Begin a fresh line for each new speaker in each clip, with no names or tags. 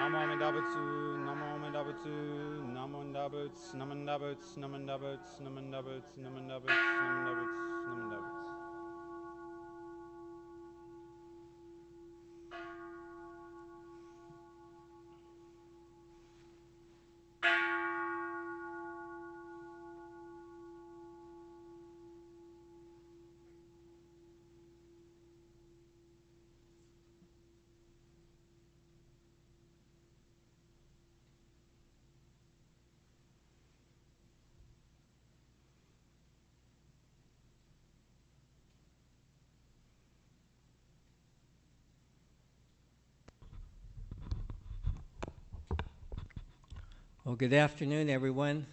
Namandabutsu, Namandabutsu, Namandabuts, Namandabuts, Namandabuts, Namandabuts, Namandabuts, Namandabuts, Namandabuts.
Well, good afternoon, everyone.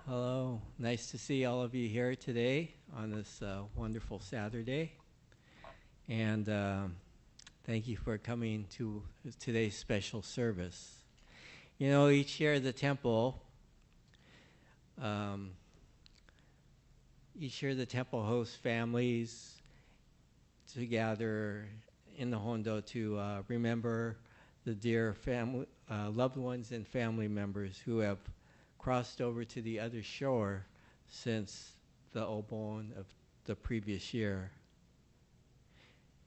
Hello. Nice to see all of you here today on this wonderful Saturday. And thank you for coming to today's special service. You know, each year at the temple, um, hosts families to gather in the Hondo to remember the dear family, loved ones and family members who have crossed over to the other shore since the Obon of the previous year.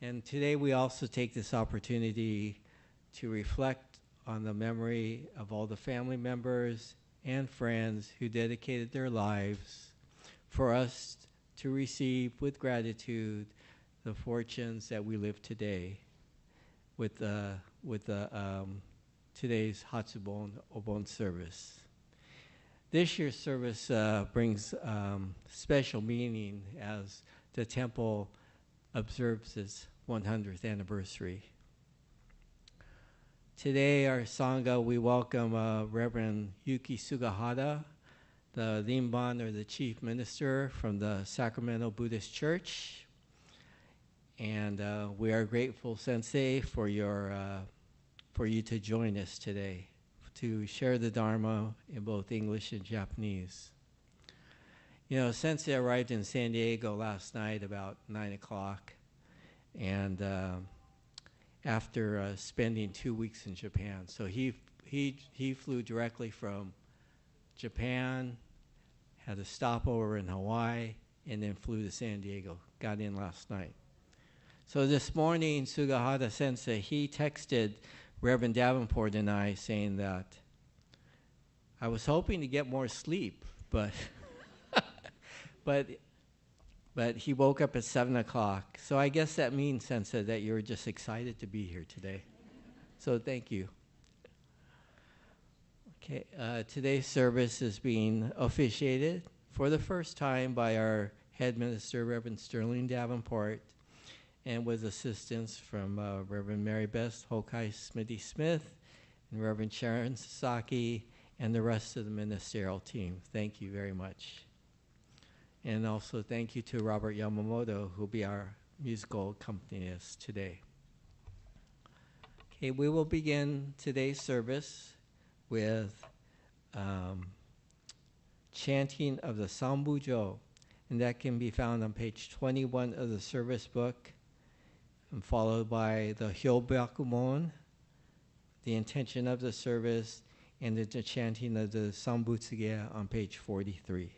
And today we also take this opportunity to reflect on the memory of all the family members and friends who dedicated their lives for us to receive with gratitude the fortunes that we live today with today's Hatsubon Obon service. This year's service brings special meaning as the temple observes its 100th anniversary. Today, our Sangha, we welcome Reverend Yuki Sugahara, the Rinban, or the Chief Minister from the Sacramento Buddhist Church. And we are grateful, Sensei, for you to join us today to share the Dharma in both English and Japanese. You know, Sensei arrived in San Diego last night about 9 o'clock, and after spending 2 weeks in Japan. So he flew directly from Japan, had a stopover in Hawaii, and then flew to San Diego. Got in last night. So this morning, Sugahara Sensei, he texted Reverend Davenport and I saying that I was hoping to get more sleep, but but he woke up at 7 o'clock. So I guess that means, Sensei, that you're just excited to be here today. So thank you. Okay, today's service is being officiated for the first time by our head minister, Reverend Sterling Davenport, and with assistance from Reverend Mary Beth Hokai Smitty Smith and Reverend Sharon Sasaki and the rest of the ministerial team. Thank you very much. And also thank you to Robert Yamamoto, who will be our musical accompanist today. Okay, we will begin today's service with chanting of the Sambujo, and that can be found on page 21 of the service book, and followed by the Hyobyakumon, the intention of the service, and the chanting of the Sambutsuge on page 43.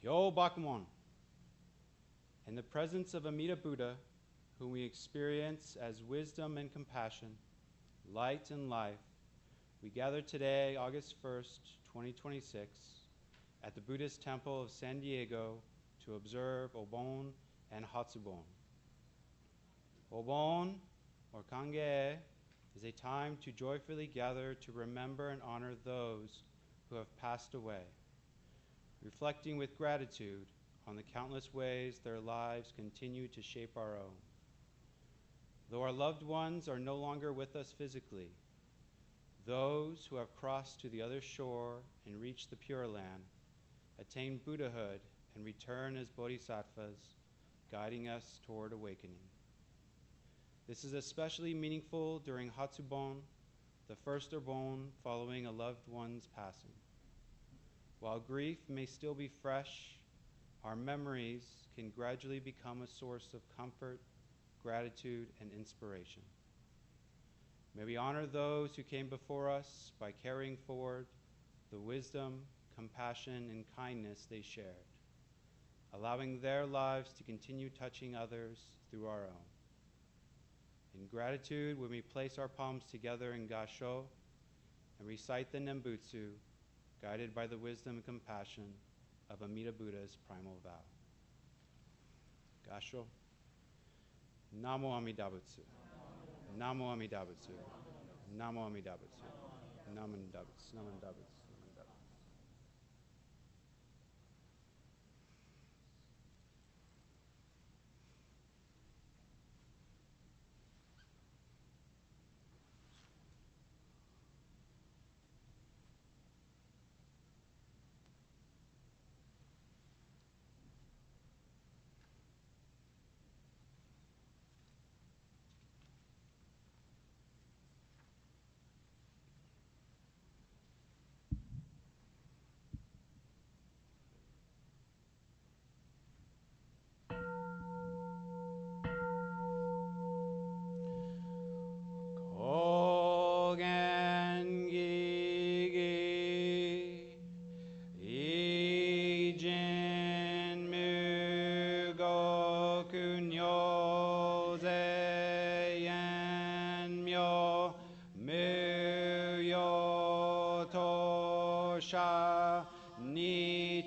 Yo Bakumon. In the presence of Amida Buddha, whom we experience as wisdom and compassion, light and life, we gather today, August 1st, 2026, at the Buddhist Temple of San Diego to observe Obon and Hatsubon. Obon, or Kange, is a time to joyfully gather to remember and honor those who have passed away, reflecting with gratitude on the countless ways their lives continue to shape our own. Though our loved ones are no longer with us physically, those who have crossed to the other shore and reached the Pure Land attain Buddhahood and return as bodhisattvas, guiding us toward awakening. This is especially meaningful during Hatsubon, the first Obon following a loved one's passing. While grief may still be fresh, our memories can gradually become a source of comfort, gratitude, and inspiration. May we honor those who came before us by carrying forward the wisdom, compassion, and kindness they shared, allowing their lives to continue touching others through our own. In gratitude, when we place our palms together in Gasho and recite the Nembutsu, guided by the wisdom and compassion of Amida Buddha's primal vow. Gasho. Namo Amida Butsu. Namo Amida Butsu. Namo Amida Butsu. Namo Amida Butsu. Namo Amida Butsu.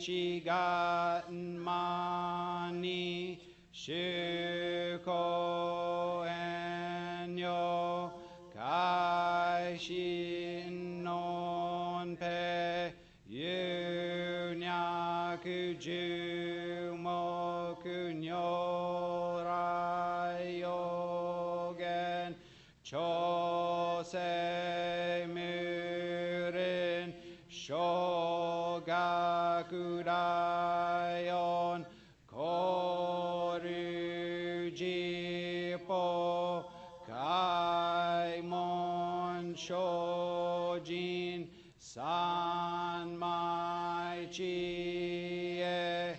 Nichigaten mani shuko enyo kai shin non pe yunyaku jumoku nyorai yogen chose murin shogakudayon koru jipo kaimon shojin sanmai chie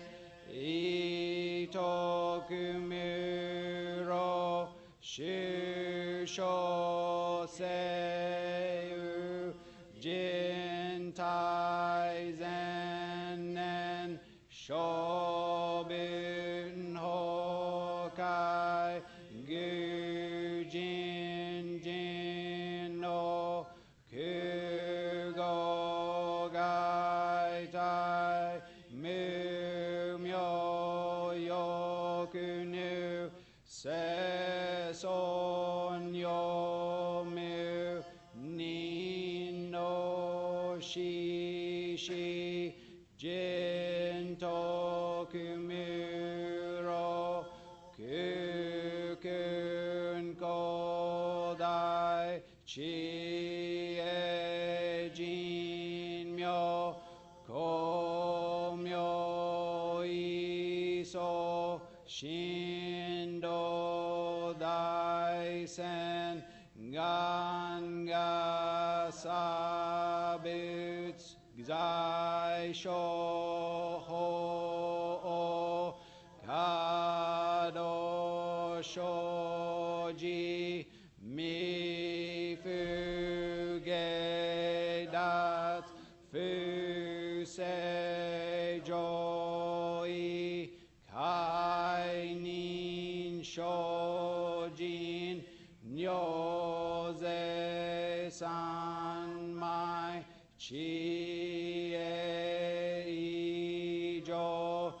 itokumuro Shusho Seiyu Jintai Zennen Shobun Hokai Gujin Jin no Kugo Gai Tai Mu Myo Yoku Nu Seson Yo Mu Nin no Shishi Jin Toku Muro Kukun Kodai Chi E Jin Myo Ko Myo Iso Shindo Dai Sen Ganga Sabuts Zai Sho Ho Kado Shoji Mi Fuge Dat Fu Se Joi Kai Nin Shojin Nyoze San Mai Chi E Jo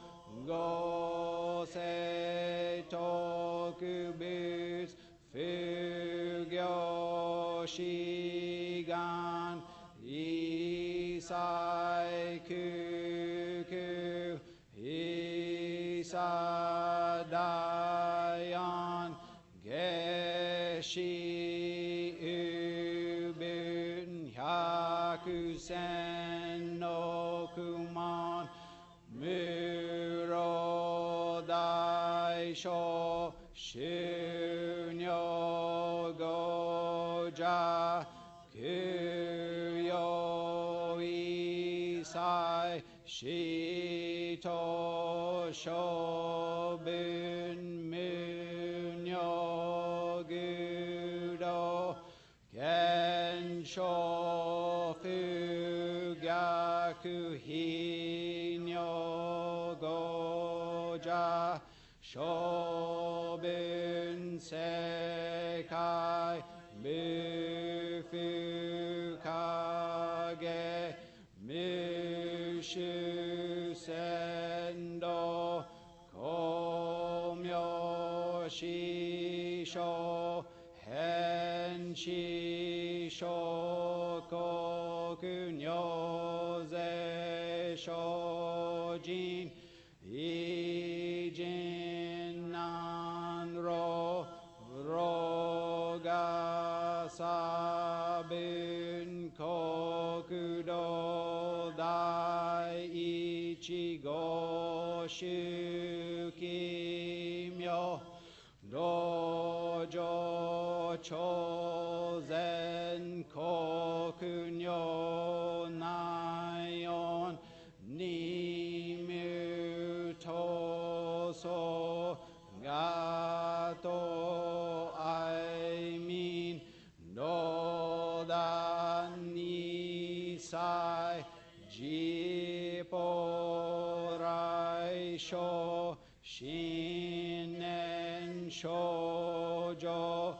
Go Se Toku Bus Fugyo Shigan Isai Kuku Isadayan Geshi Ubun Hyakusen no Kuman Muro Daisho Shunyo Goja Kuyo Isai Shito Shobun Munyo Gudo Gensho Fugaku Hinyo Goja Shobun Sekai Mufu Kage Mushu Sendo Komyo Shisho Henshi Shokoku Nyoze Shojin Ijin Nanro Roga Sabun Kokudo Dai Ichigo Shuki Myo Dojo Chozen Kokunyo Naion Nimu Toso Gato Aimin Noda Nisai Jiporai Sho Shinen Shoujo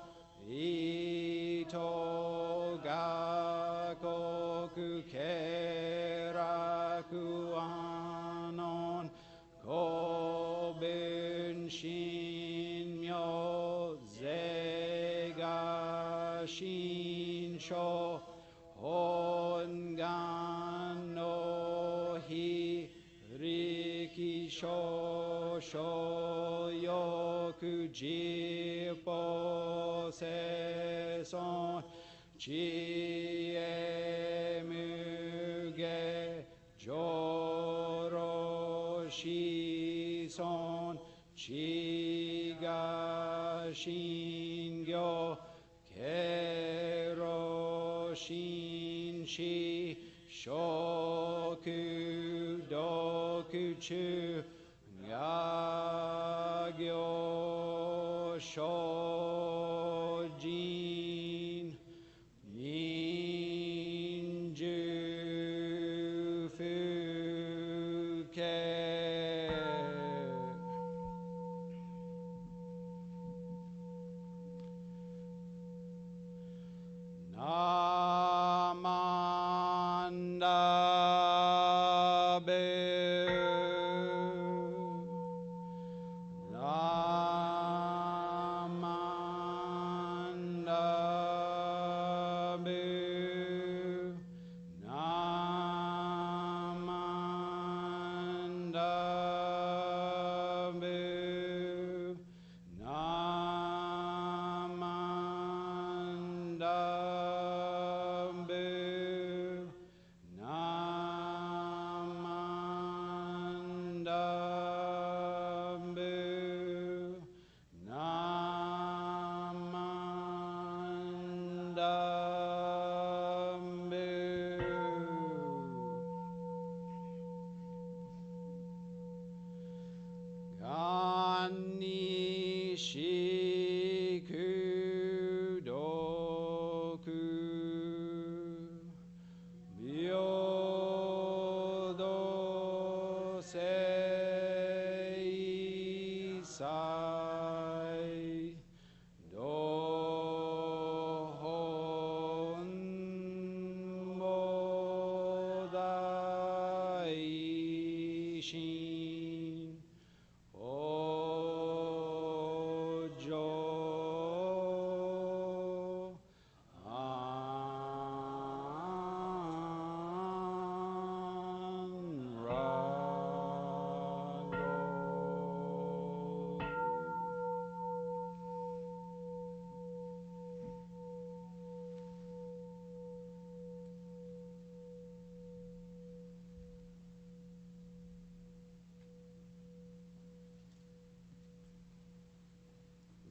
Ito Gakoku Keraku Anon Kobun Shinmyo Zega Shinsho Hongan no Hi Riki Shosho Yoku Jipo Seson Chie Muge Joro Shison Chiga Shingyo Kero Shinshi Shoku Doku Chu Gyagyo Sho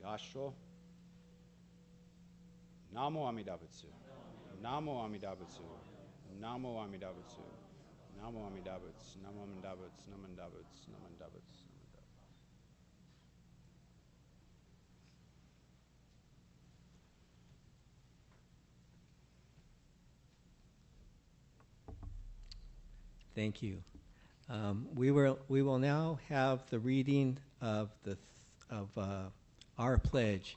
Gasho. Namo Amidabatsu. Namo Amidabatsu. Namo Amidabatsu. Namo Amidabats. Namo Amidabats. Namo Amidabats. Namo Amidabats.
Thank you. We will now have the reading of our pledge.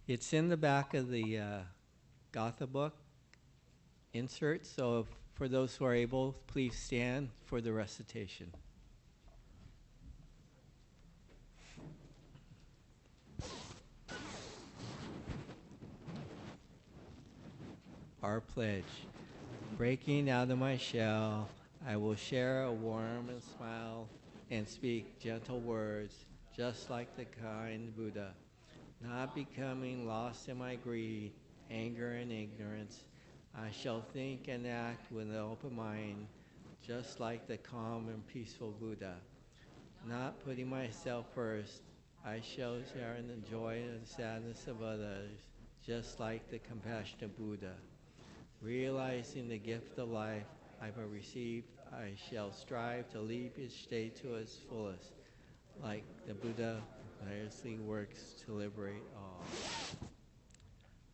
It's in the back of the Gotha book insert, so for those who are able, please stand for the recitation. Our pledge. Breaking out of my shell, I will share a warm and smile and speak gentle words, just like the kind Buddha. Not becoming lost in my greed, anger, and ignorance, I shall think and act with an open mind, just like the calm and peaceful Buddha. Not putting myself first, I shall share in the joy and sadness of others, just like the compassionate Buddha. Realizing the gift of life I have received, I shall strive to live each day to its fullest, like the Buddha tirelessly works to liberate all.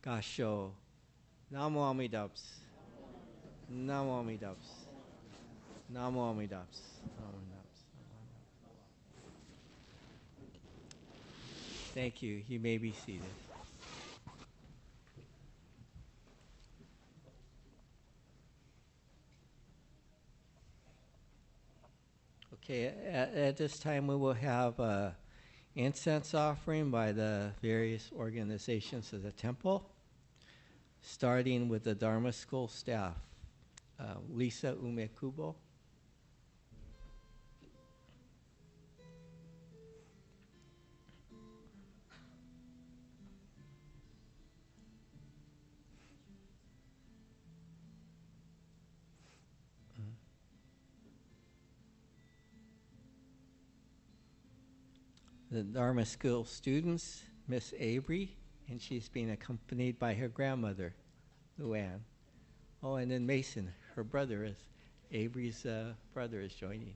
Gasho. Namo Amidaps. Namo Amidaps. Namo Amidaps. Namo Amidaps. Thank you. You may be seated. Okay, at this time we will have an incense offering by the various organizations of the temple, starting with the Dharma school staff. Lisa Umekubo. The Dharma school students, Miss Avery, and she's being accompanied by her grandmother, Luann. Oh, and then Mason, her brother, Avery's brother is joining.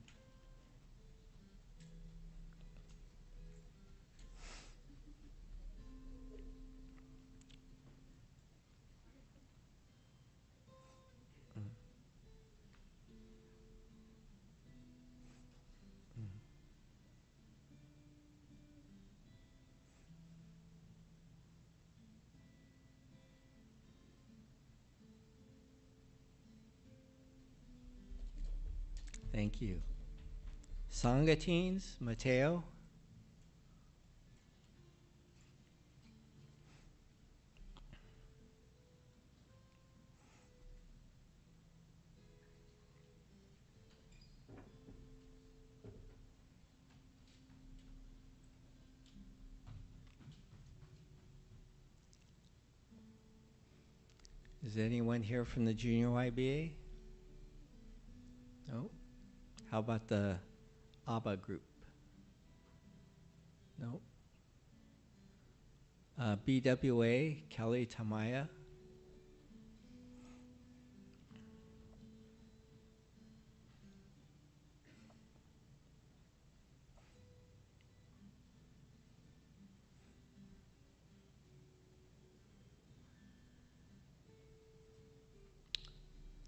Thank you. Sangha teens, Mateo. Is anyone here from the junior YBA? No? How about the ABBA group? No? BWA, Kelly Tamaya.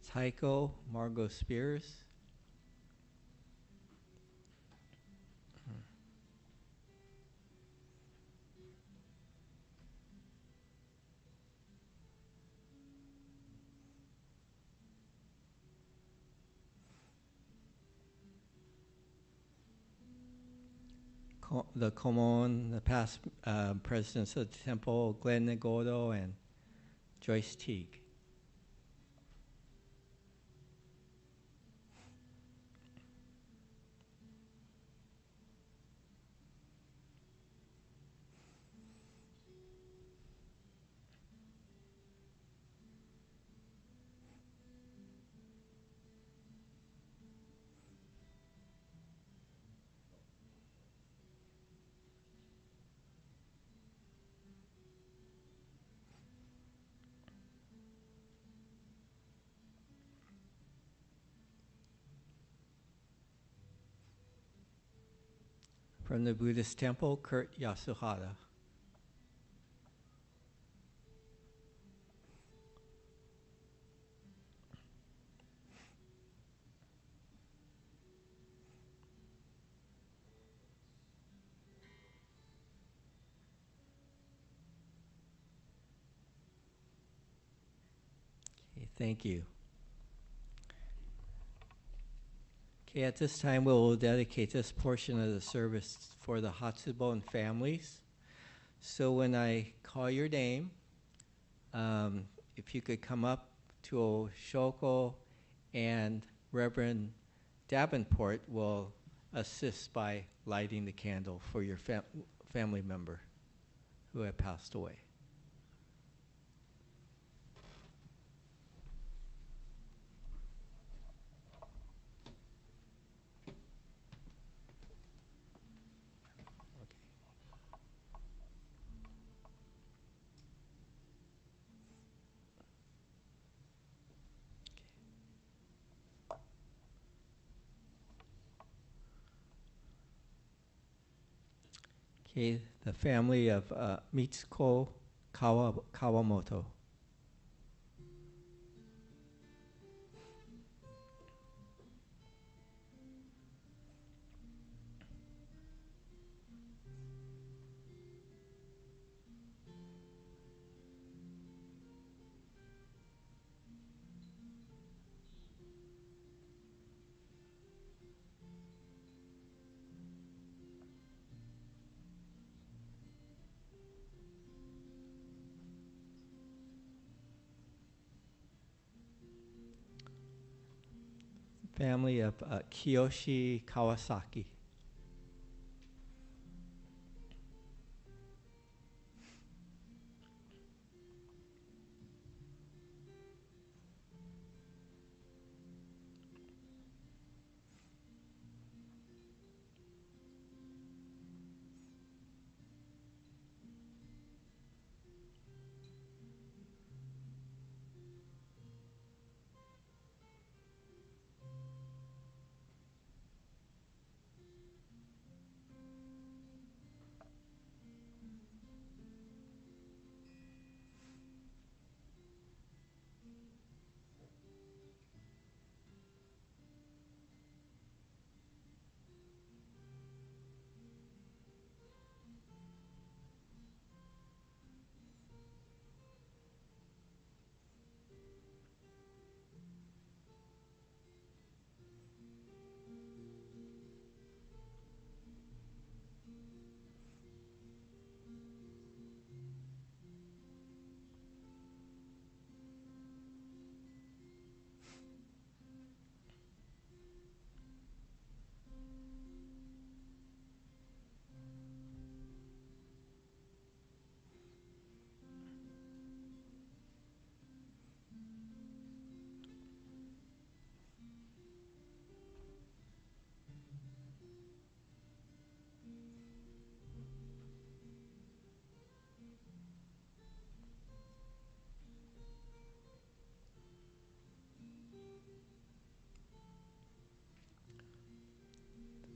Tycho, Margot Spears. The Komon, the past presidents of the temple, Glenn Nagoto and Joyce Teague. From the Buddhist temple, Kurt Yasuhara. Okay, thank you. Okay, at this time we'll dedicate this portion of the service for the Hatsubon families. So when I call your name, if you could come up to Shoko, and Reverend Davenport will assist by lighting the candle for your family member who had passed away. Okay, the family of Mitsuko Kawamoto. Family of Kiyoshi Kawasaki.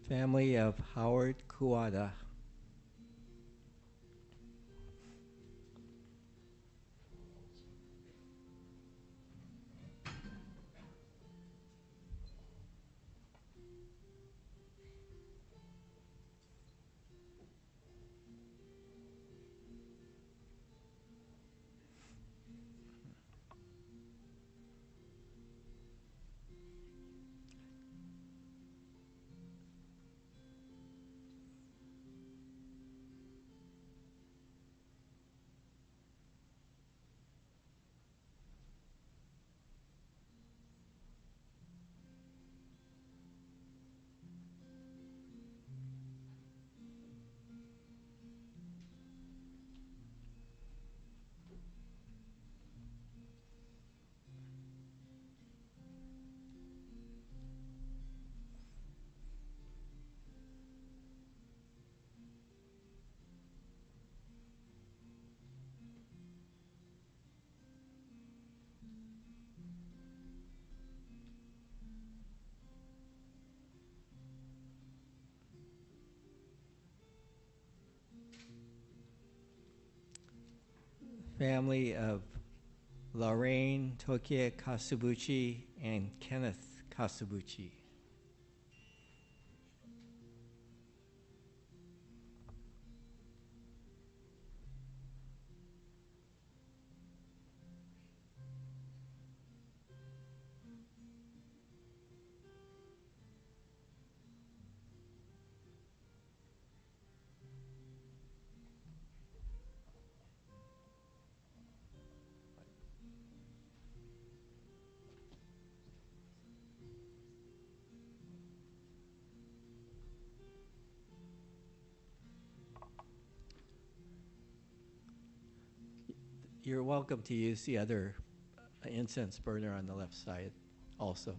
Family of Howard Kuwada. Family of Lorraine Tokie Kasubuchi and Kenneth Kasubuchi. You're welcome to use the other incense burner on the left side also.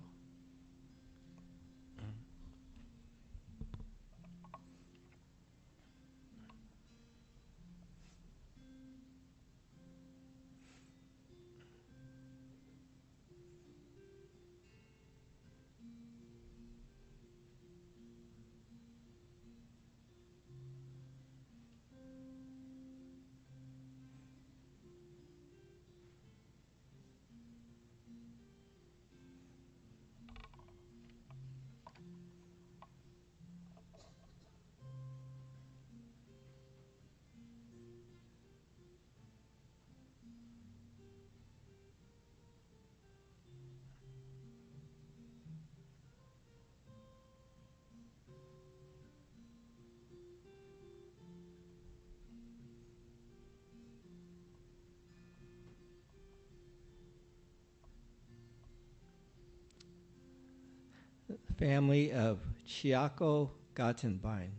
Family of Chiako Gottenbein.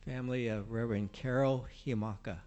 Family of Reverend Carol Himaka.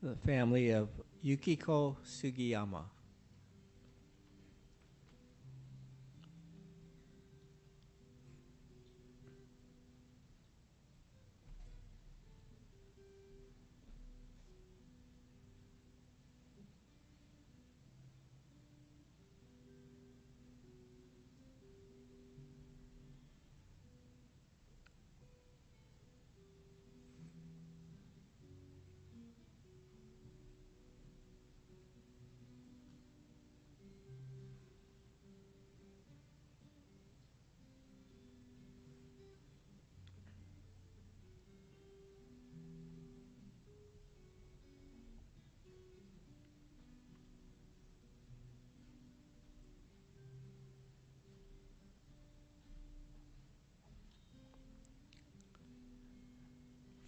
The family of Yukiko Sugiyama.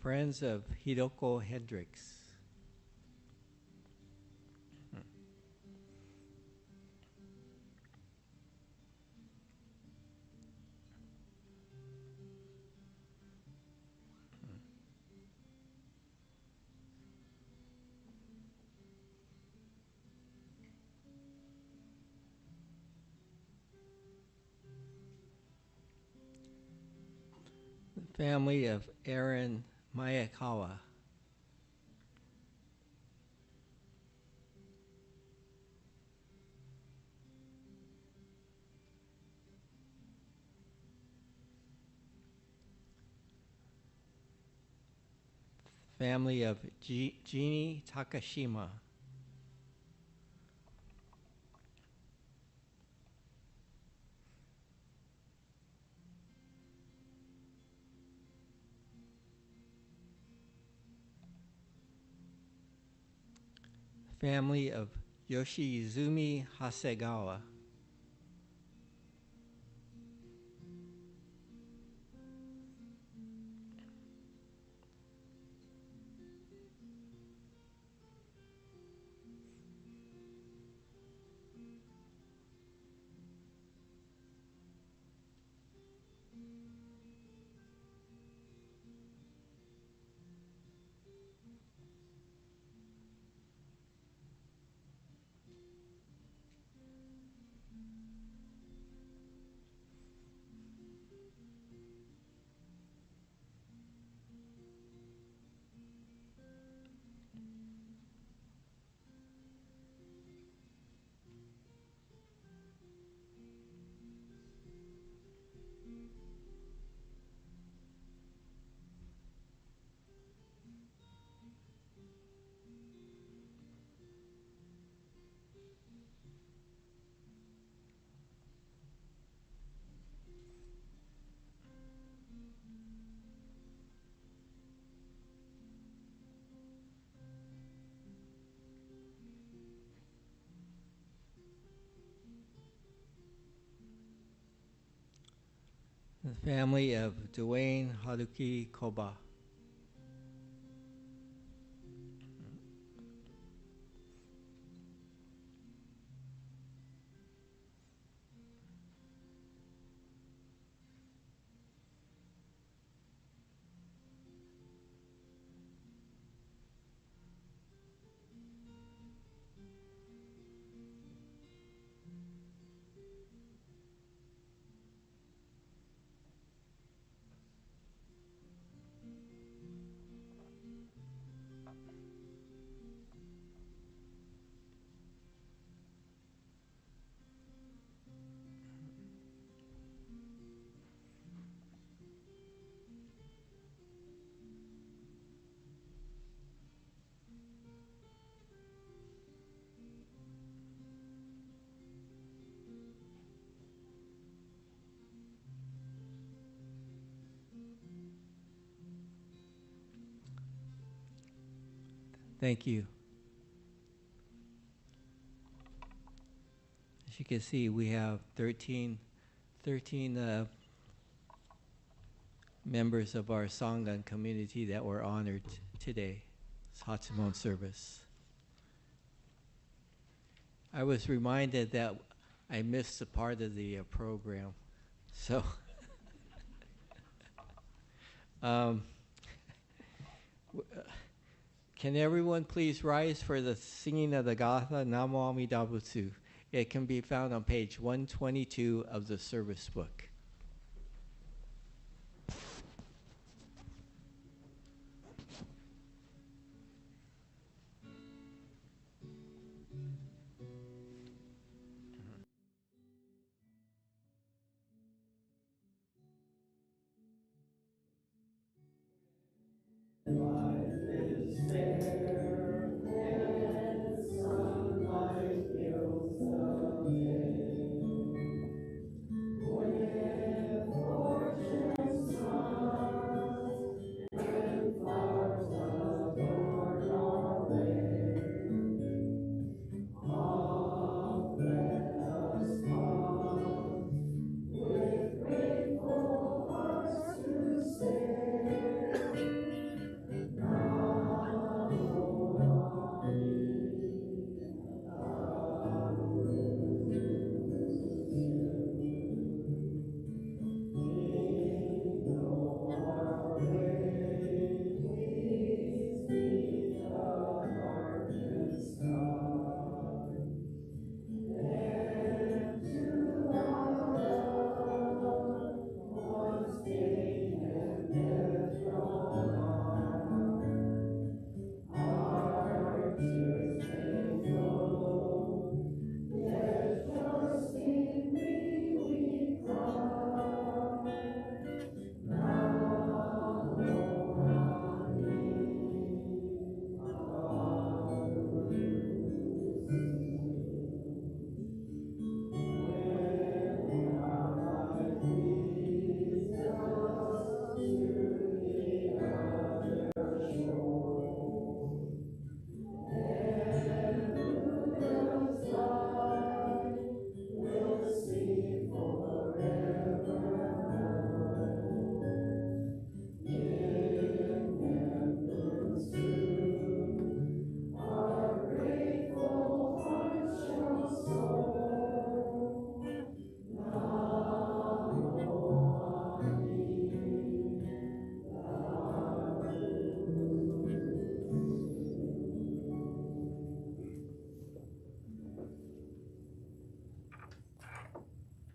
Friends of Hidoko Hendricks. The family of Aaron Mayakawa. Family of Jeannie Takashima. Family of Yoshizumi Hasegawa. The family of Dwayne Haruki Koba. Thank you. As you can see, we have 13 members of our Sangha community that were honored today. It's Hatsubon service. I was reminded that I missed a part of the program, so Can everyone please rise for the singing of the Gatha Namo Amida Butsu? It can be found on page 122 of the service book.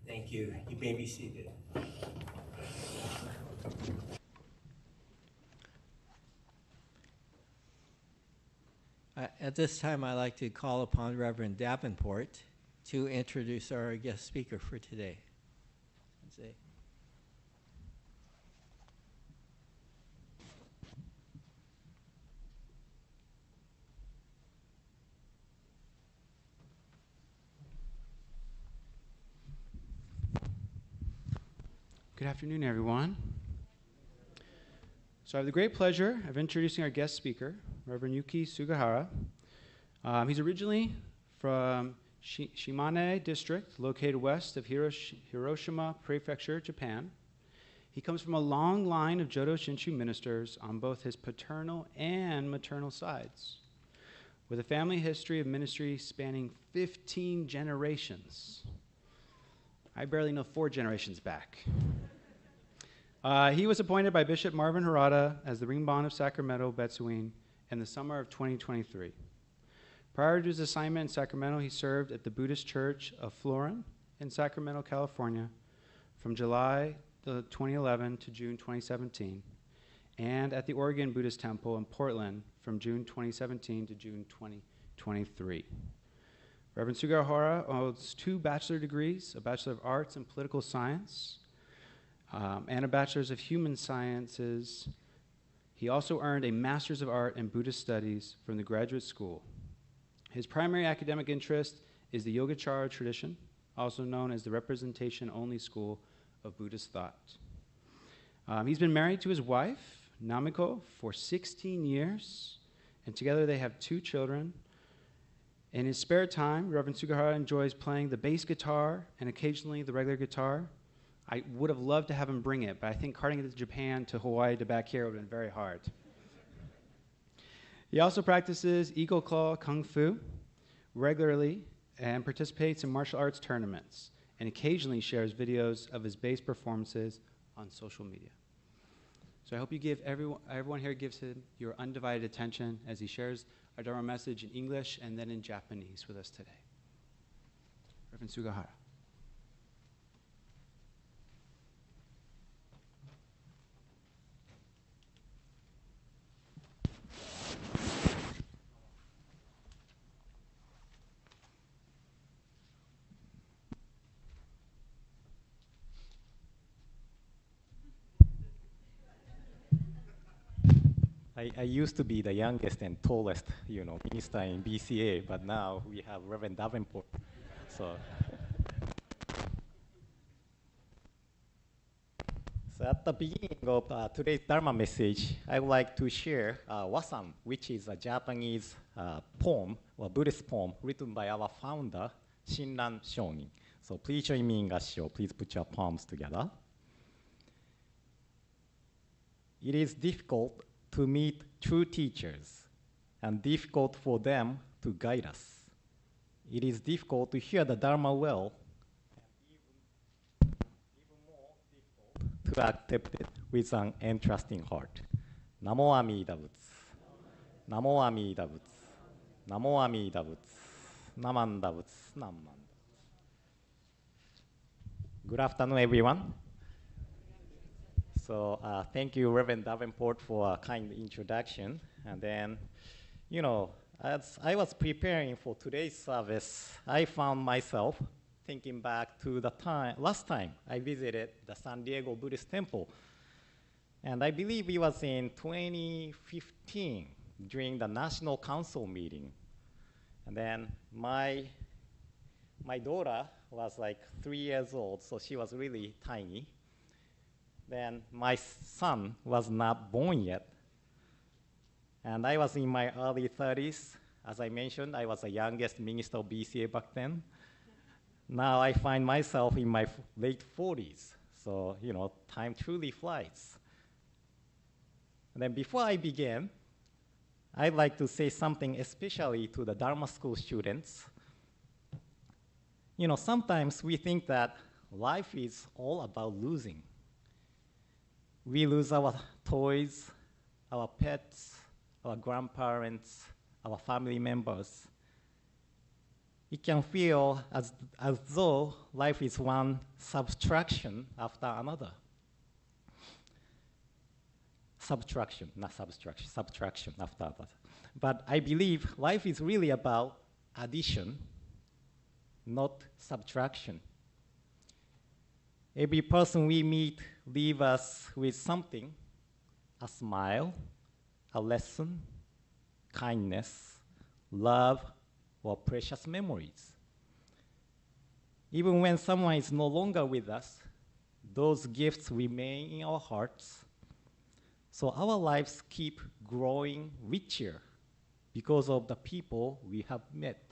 Thank you. You may be seated. At this time, I'd like to call upon Reverend Davenport to introduce our guest speaker for today.
Good afternoon, everyone. So I have the great pleasure of introducing our guest speaker, Reverend Yuki Sugahara. He's originally from Shimane District, located west of Hiroshima Prefecture, Japan. He comes from a long line of Jodo Shinshu ministers on both his paternal and maternal sides, with a family history of ministry spanning 15 generations. I barely know 4 generations back. He was appointed by Bishop Marvin Harada as the Rinban of Sacramento, Betsuin, in the summer of 2023. Prior to his assignment in Sacramento, he served at the Buddhist Church of Florin in Sacramento, California, from July 2011 to June 2017, and at the Oregon Buddhist Temple in Portland from June 2017 to June 2023. Reverend Sugahara holds 2 bachelor degrees, a Bachelor of Arts in Political Science, and a Bachelor's of Human Sciences. He also earned a Master's of Art in Buddhist Studies from the Graduate School. His primary academic interest is the Yogacara tradition, also known as the Representation-Only School of Buddhist Thought. He's been married to his wife, Namiko, for 16 years, and together they have 2 children. In his spare time, Reverend Sugahara enjoys playing the bass guitar and occasionally the regular guitar. I would have loved to have him bring it, but I think carting it to Japan to Hawaii to back here would have been very hard. He also practices Eagle Claw Kung Fu regularly and participates in martial arts tournaments, and occasionally shares videos of his bass performances on social media. So I hope you give everyone here gives him your undivided attention as he shares our Dharma message in English and then in Japanese with us today. Reverend Sugahara.
I used to be the youngest and tallest, minister in BCA, but now we have Reverend Davenport. So, at the beginning of today's Dharma message, I would like to share Wasan, which is a Japanese poem, or Buddhist poem, written by our founder, Shinran Shonin. So please join me in Gassho. Please put your palms together. It is difficult to meet true teachers and difficult for them to guide us. It is difficult to hear the Dharma well, and even more difficult to accept it with an entrusting heart. Namo Amida Butsu. Namo Amida Butsu. Namo Amida Butsu. Namanda Butsu. Namanda. Good afternoon, everyone. So thank you, Reverend Davenport, for a kind introduction. And then, as I was preparing for today's service, I found myself thinking back to the last time I visited the San Diego Buddhist Temple. And I believe it was in 2015 during the National Council meeting. And then my daughter was like 3 years old, so she was really tiny. Then my son was not born yet. And I was in my early 30s. As I mentioned, I was the youngest minister of BCA back then. Now I find myself in my late 40s. So, time truly flies. And then before I begin, I'd like to say something especially to the Dharma school students. Sometimes we think that life is all about losing. We lose our toys, our pets, our grandparents, our family members. It can feel as though life is one subtraction after another. Subtraction, not subtraction, subtraction after another. But I believe life is really about addition, not subtraction. Every person we meet leaves us with something, a smile, a lesson, kindness, love, or precious memories. Even when someone is no longer with us, those gifts remain in our hearts. So our lives keep growing richer because of the people we have met.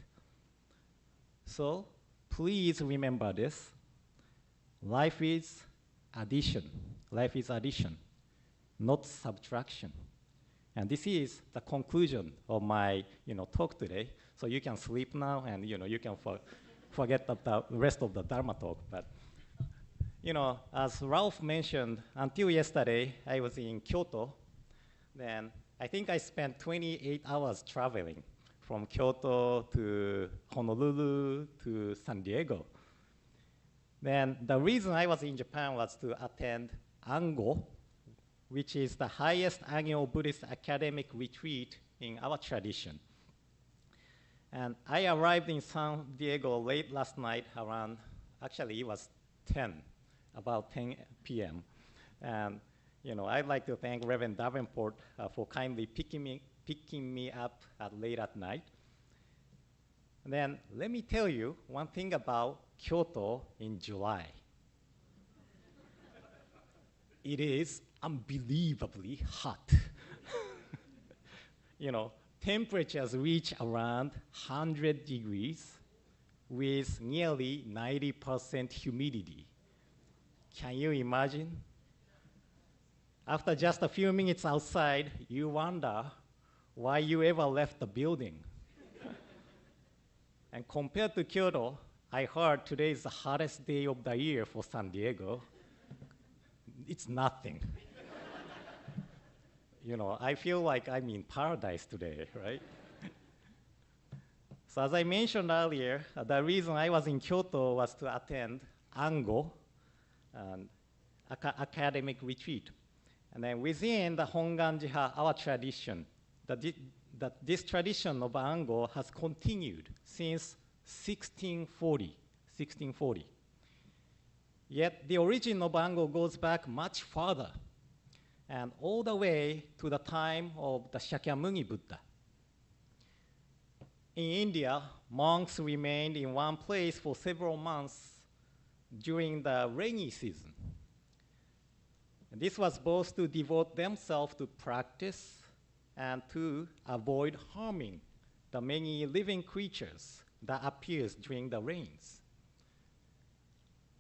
So please remember this. Life is addition. Life is addition, not subtraction. And this is the conclusion of my talk today. So you can sleep now, and you can forget the rest of the Dharma talk. But as Ralph mentioned, until yesterday I was in Kyoto. Then I think I spent 28 hours traveling from Kyoto to Honolulu to San Diego. Then the reason I was in Japan was to attend Ango, which is the highest annual Buddhist academic retreat in our tradition. And I arrived in San Diego late last night around, actually it was about 10 p.m. And I'd like to thank Reverend Davenport for kindly picking me up late at night. And then let me tell you one thing about Kyoto in July. It is unbelievably hot. Temperatures reach around 100 degrees with nearly 90% humidity. Can you imagine? After just a few minutes outside, you wonder why you ever left the building. And compared to Kyoto, I heard today is the hottest day of the year for San Diego. It's nothing. I feel like I'm in paradise today, right? So as I mentioned earlier, the reason I was in Kyoto was to attend Ango, an academic retreat. And then within the Hongan-jiha, our tradition, this tradition of Ango has continued since 1640. Yet the origin of Ango goes back much further, and all the way to the time of the Shakyamuni Buddha. In India, monks remained in one place for several months during the rainy season. And this was both to devote themselves to practice and to avoid harming the many living creatures that appears during the rains.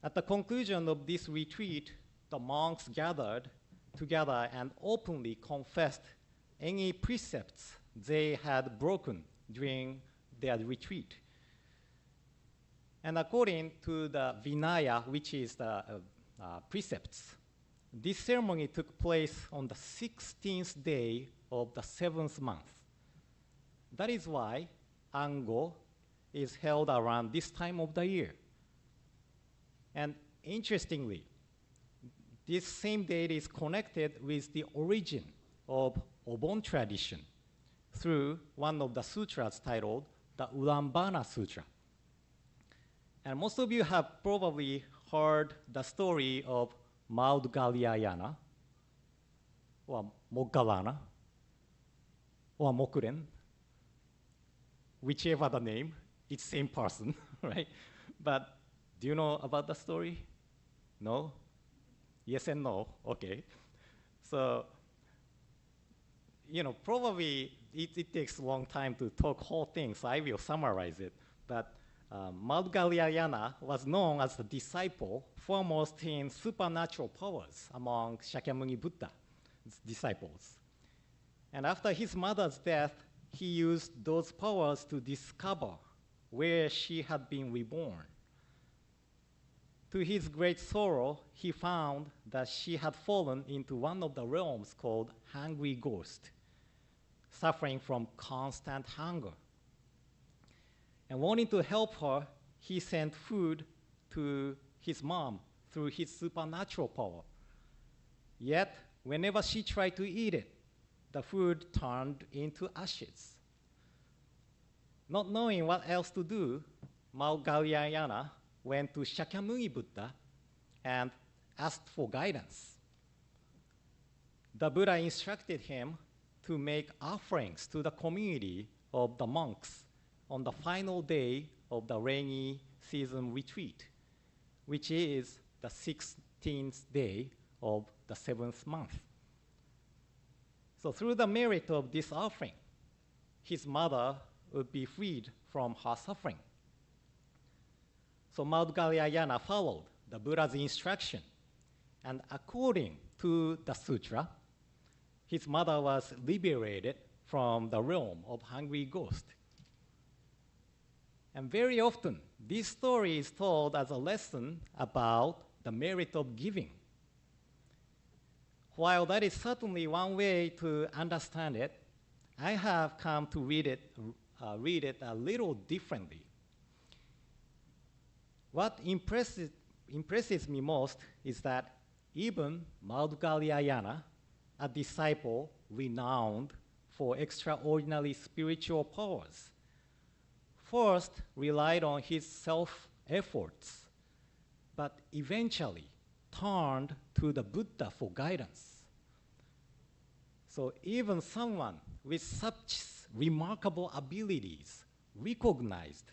At the conclusion of this retreat, the monks gathered together and openly confessed any precepts they had broken during their retreat. And according to the Vinaya, which is the precepts, this ceremony took place on the 16th day of the 7th month. That is why Ango is held around this time of the year. And interestingly, this same date is connected with the origin of Obon tradition through one of the sutras titled the Ulambana Sutra. And most of you have probably heard the story of Maudgalyayana, or Moggallana, or Mokuren, whichever the name, it's same person, right? But do you know about the story? No? Yes and no, okay. So, probably it takes a long time to talk whole thing, so I will summarize it. But Maudgalyayana was known as the disciple foremost in supernatural powers among Shakyamuni Buddha's disciples. And after his mother's death, he used those powers to discover where she had been reborn. To his great sorrow, he found that she had fallen into one of the realms called Hungry Ghost, suffering from constant hunger. And wanting to help her, he sent food to his mom through his supernatural power. Yet, whenever she tried to eat it, the food turned into ashes. Not knowing what else to do, Maudgalyayana went to Shakyamuni Buddha and asked for guidance. The Buddha instructed him to make offerings to the community of the monks on the final day of the rainy season retreat, which is the 16th day of the 7th month. So through the merit of this offering, his mother would be freed from her suffering. So Maudgalyayana followed the Buddha's instruction, and according to the sutra, his mother was liberated from the realm of hungry ghost. And very often, this story is told as a lesson about the merit of giving. While that is certainly one way to understand it, I have come to read it a little differently. What impresses me most is that even Maudgalyayana, a disciple renowned for extraordinary spiritual powers, first relied on his self-efforts, but eventually turned to the Buddha for guidance. So even someone with such remarkable abilities recognized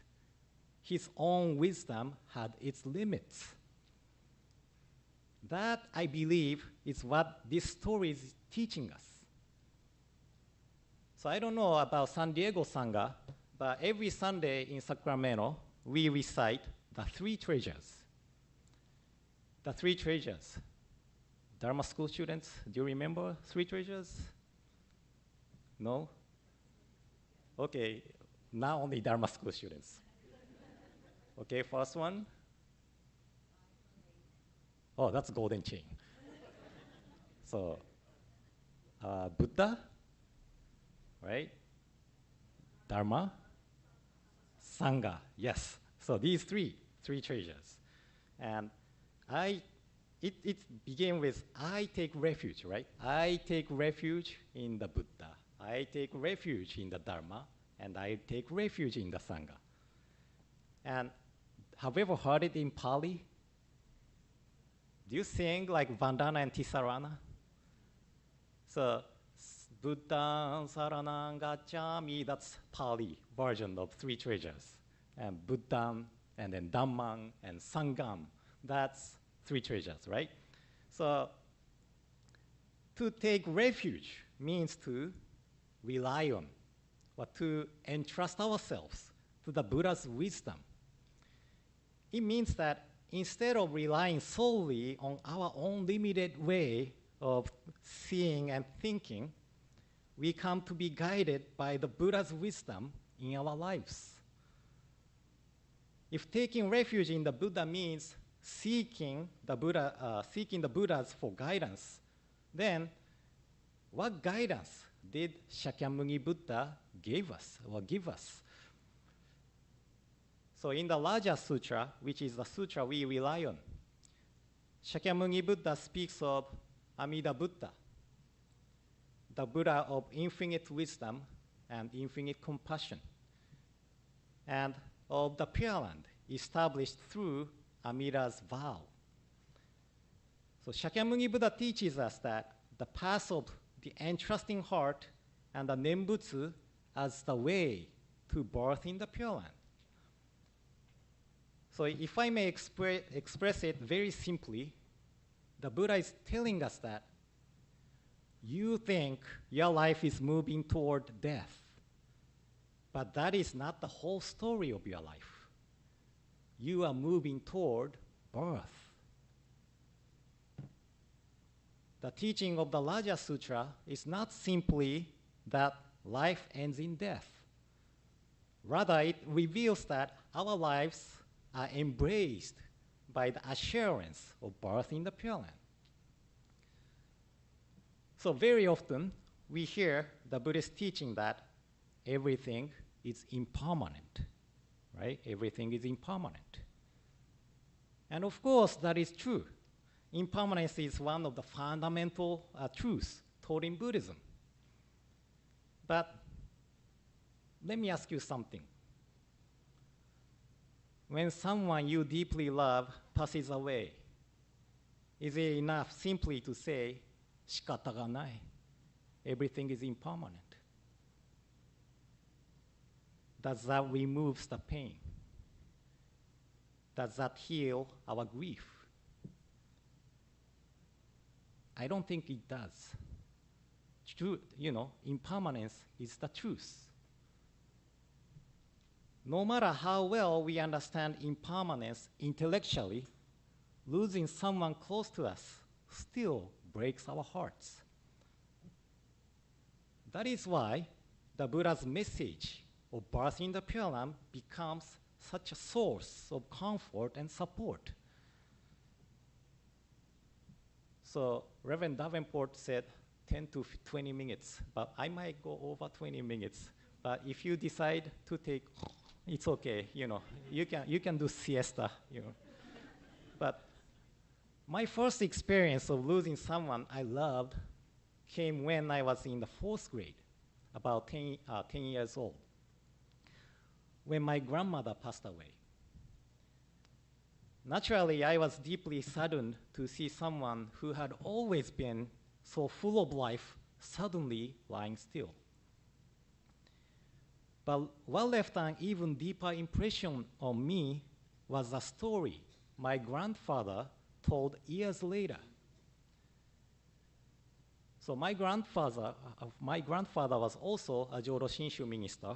his own wisdom had its limits. That, I believe, is what this story is teaching us. So I don't know about San Diego Sangha, but every Sunday in Sacramento, we recite the three treasures. The three treasures. Dharma school students, do you remember three treasures? No? Okay, now only Dharma school students. Okay, first one. Oh, that's golden chain. So, Buddha, right? Dharma, Sangha, yes. So these three treasures. And it began with, I take refuge, right? I take refuge in the Buddha. I take refuge in the Dharma. And I take refuge in the Sangha. And have you ever heard it in Pali? Do you sing like Vandana and Tisarana? So, Buddhaṃ Saraṇaṃ Gacchāmi, that's Pali version of three treasures. And Buddhaṃ, and then Dhammaṃ, and Sangham, that's three treasures, right? So, to take refuge means to rely on, or to entrust ourselves to the Buddha's wisdom. It means that instead of relying solely on our own limited way of seeing and thinking, we come to be guided by the Buddha's wisdom in our lives. If taking refuge in the Buddha means seeking the Buddhas for guidance, then what guidance did Shakyamuni Buddha give us? So in the Raja Sutra, which is the sutra we rely on, Shakyamuni Buddha speaks of Amida Buddha, the Buddha of infinite wisdom and infinite compassion, and of the Pure Land established through Amida's vow. So Shakyamuni Buddha teaches us that the path of the entrusting heart and the Nembutsu as the way to birth in the Pure Land. So if I may express it very simply, the Buddha is telling us that you think your life is moving toward death, but that is not the whole story of your life. You are moving toward birth. The teaching of the Raja Sutra is not simply that life ends in death. Rather, it reveals that our lives are embraced by the assurance of birth in the Pure Land. So very often, we hear the Buddhist teaching that everything is impermanent, right? Everything is impermanent. And of course, that is true. Impermanence is one of the fundamental truths taught in Buddhism. But let me ask you something. When someone you deeply love passes away, is it enough simply to say, shikata ga nai, everything is impermanent? Does that remove the pain? Does that heal our grief? I don't think it does. True, impermanence is the truth. No matter how well we understand impermanence intellectually, losing someone close to us still breaks our hearts. That is why the Buddha's message of birth in the Pure Land becomes such a source of comfort and support. So Reverend Davenport said 10 to 20 minutes, but I might go over 20 minutes. But if you decide to take, it's okay, you can do siesta, But my first experience of losing someone I loved came when I was in the 4th grade, about 10 years old, when my grandmother passed away. Naturally, I was deeply saddened to see someone who had always been so full of life suddenly lying still. But what left an even deeper impression on me was a story my grandfather told years later. So my grandfather was also a Jodo Shinshu minister,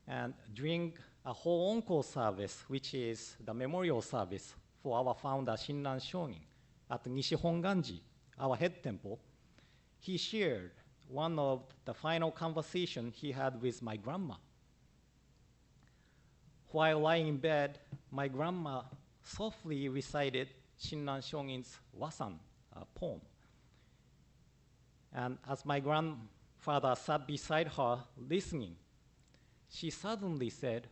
and during a Hoonko service, which is the memorial service for our founder Shinran Shonin at Nishihonganji, our head temple, he shared one of the final conversations he had with my grandma. While lying in bed, my grandma softly recited Shinran Shonin's Wasan poem. And as my grandfather sat beside her listening, she suddenly said,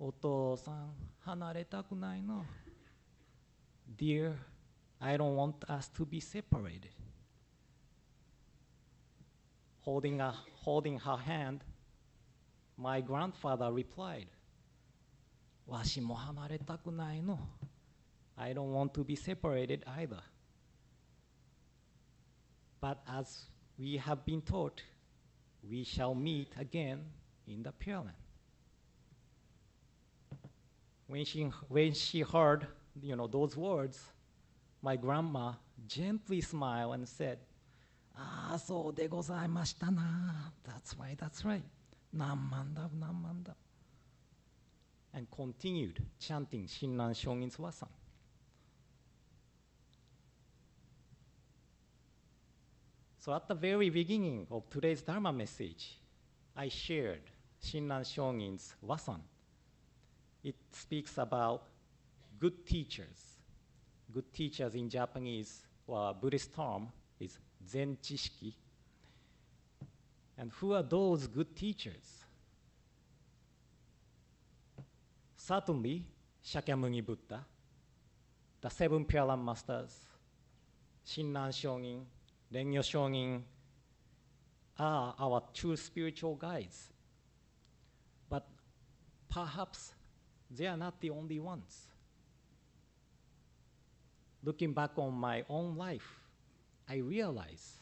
"Oto-san, hanaretaku nai no? Dear, I don't want us to be separated." Holding her hand, my grandfather replied, "Washi mo hanaretaku nai no. I don't want to be separated either." But as we have been taught, we shall meet again in the Pure Land. When she heard, those words, my grandma gently smiled and said, "Ah, so de gozaimashita na. That's right. Nanmanda, nanmanda." And continued chanting Shinran Shongin's Wasan. So at the very beginning of today's Dharma message, I shared Shinran Shongin's Wasan. It speaks about good teachers. Good teachers in Japanese or Buddhist term is Zen Chishiki. And who are those good teachers? Certainly, Shakyamuni Buddha, the seven Pure Land Masters, Shinran Shongin, Rengyo Shongin are our true spiritual guides. But perhaps they are not the only ones. Looking back on my own life, I realize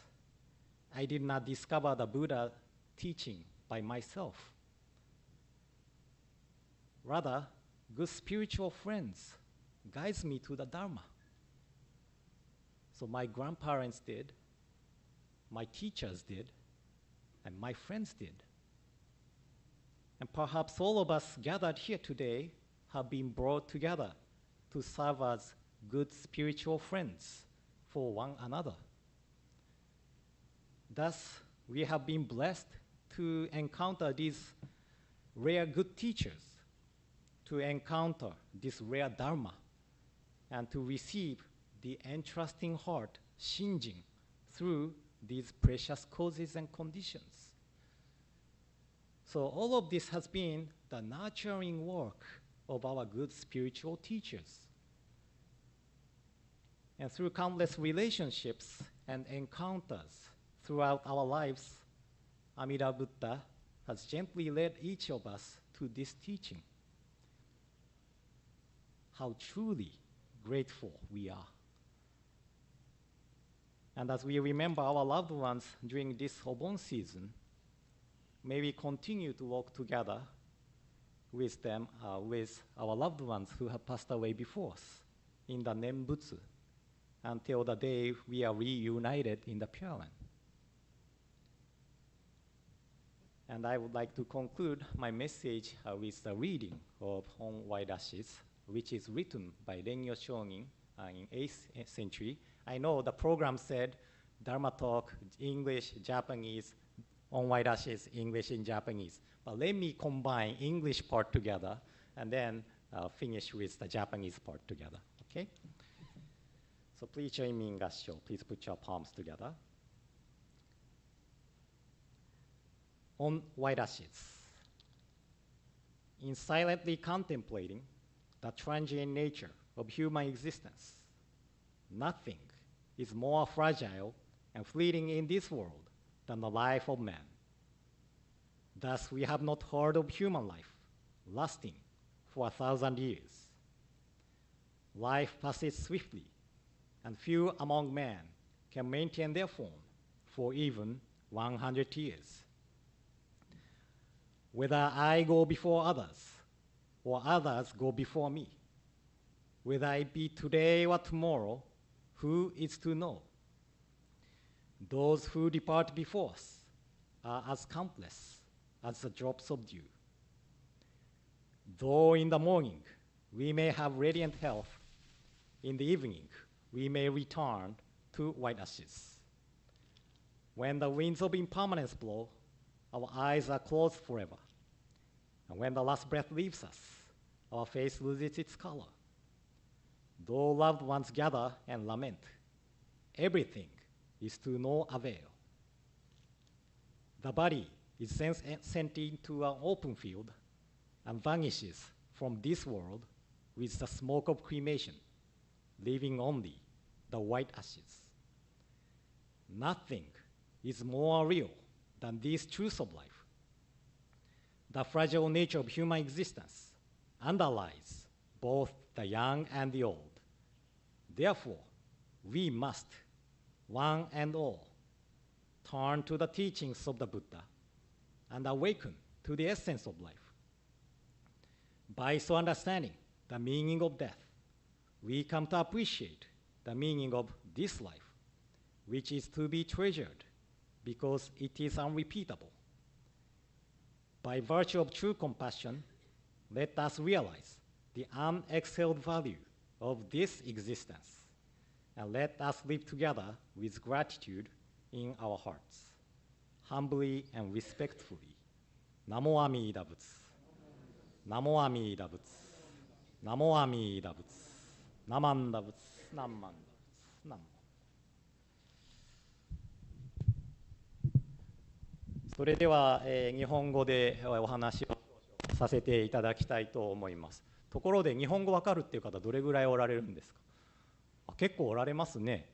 I did not discover the Buddha teaching by myself. Rather, good spiritual friends guides me to the Dharma. So my grandparents did, my teachers did, and my friends did. And perhaps all of us gathered here today have been brought together to serve as good spiritual friends for one another. Thus, we have been blessed to encounter these rare good teachers, to encounter this rare Dharma, and to receive the entrusting heart Shinjin through these precious causes and conditions. So all of this has been the nurturing work of our good spiritual teachers. And through countless relationships and encounters throughout our lives, Amida Buddha has gently led each of us to this teaching. How truly grateful we are. And as we remember our loved ones during this Obon season, may we continue to walk together with them, with our loved ones who have passed away before us in the Nembutsu until the day we are reunited in the Pure Land. And I would like to conclude my message with the reading of On White Ashes, which is written by Rengyo Shongin in 8th century. I know the program said Dharma talk, English, Japanese, On White Ashes, English and Japanese. But let me combine English part together and then finish with the Japanese part together, okay? So please join me in Gassho. Please put your palms together. On white ashes. In silently contemplating the transient nature of human existence, nothing is more fragile and fleeting in this world than the life of man. Thus, we have not heard of human life lasting for 1,000 years. Life passes swiftly, and few among men can maintain their form for even 100 years. Whether I go before others or others go before me, whether it be today or tomorrow, who is to know? Those who depart before us are as countless as the drops of dew. Though in the morning we may have radiant health, in the evening we may return to white ashes. When the winds of impermanence blow, our eyes are closed forever. And when the last breath leaves us, our face loses its color. Though loved ones gather and lament, everything is to no avail. The body is sent into an open field and vanishes from this world with the smoke of cremation, leaving only the white ashes. Nothing is more real than these truths of life. The fragile nature of human existence underlies both the young and the old. Therefore, we must, one and all, turn to the teachings of the Buddha and awaken to the essence of life. By so understanding the meaning of death, we come to appreciate the meaning of this life, which is to be treasured because it is unrepeatable. By virtue of true compassion, let us realize the unexcelled value of this existence, and let us live together with gratitude in our hearts. Humbly and respectfully, Namo Amida Butsu, Namo Amida Butsu, Namo Amida Butsu, Namanda Butsu, Namanda Butsu, Namo。それでは、日本語でお話をさせていただきたいと思います。ところで日本語わかるっていう方どれぐらいおられるんですか？結構おられますね。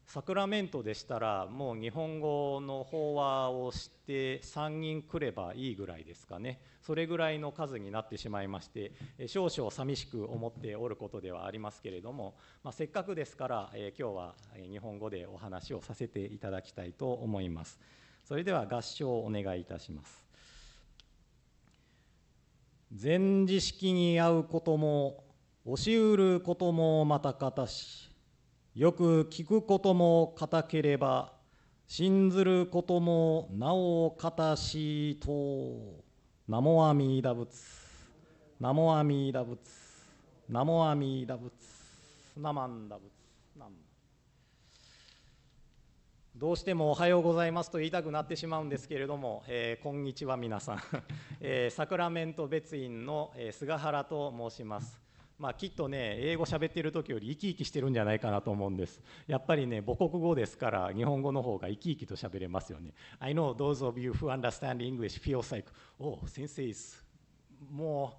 サクラメントでしたらもう日本語の法話をして3人来ればいいぐらいですかね。それぐらいの数になってしまいまして、少々寂しく思っておることではありますけれども、せっかくですから、今日は日本語でお話をさせていただきたいと思います。それでは合唱をお願いいたします。前知識に合うことも教しうることもまたかたし、よく聞くことも固ければ信ずることもなおかたしと。ナモアミダ仏、ナモアミダ仏、ナモアミダ仏、ナマンダ仏、ナム。どうしてもおはようございますと言いたくなってしまうんですけれども、こんにちは皆さん、サクラメント別院の、菅原と申します。きっとね、英語喋ってる時より生き生きしてるんじゃないかなと思うんです。やっぱりね、母国語ですから日本語の方が生き生きと喋れますよね。I know those of you who understand English feels like, oh, sensei is more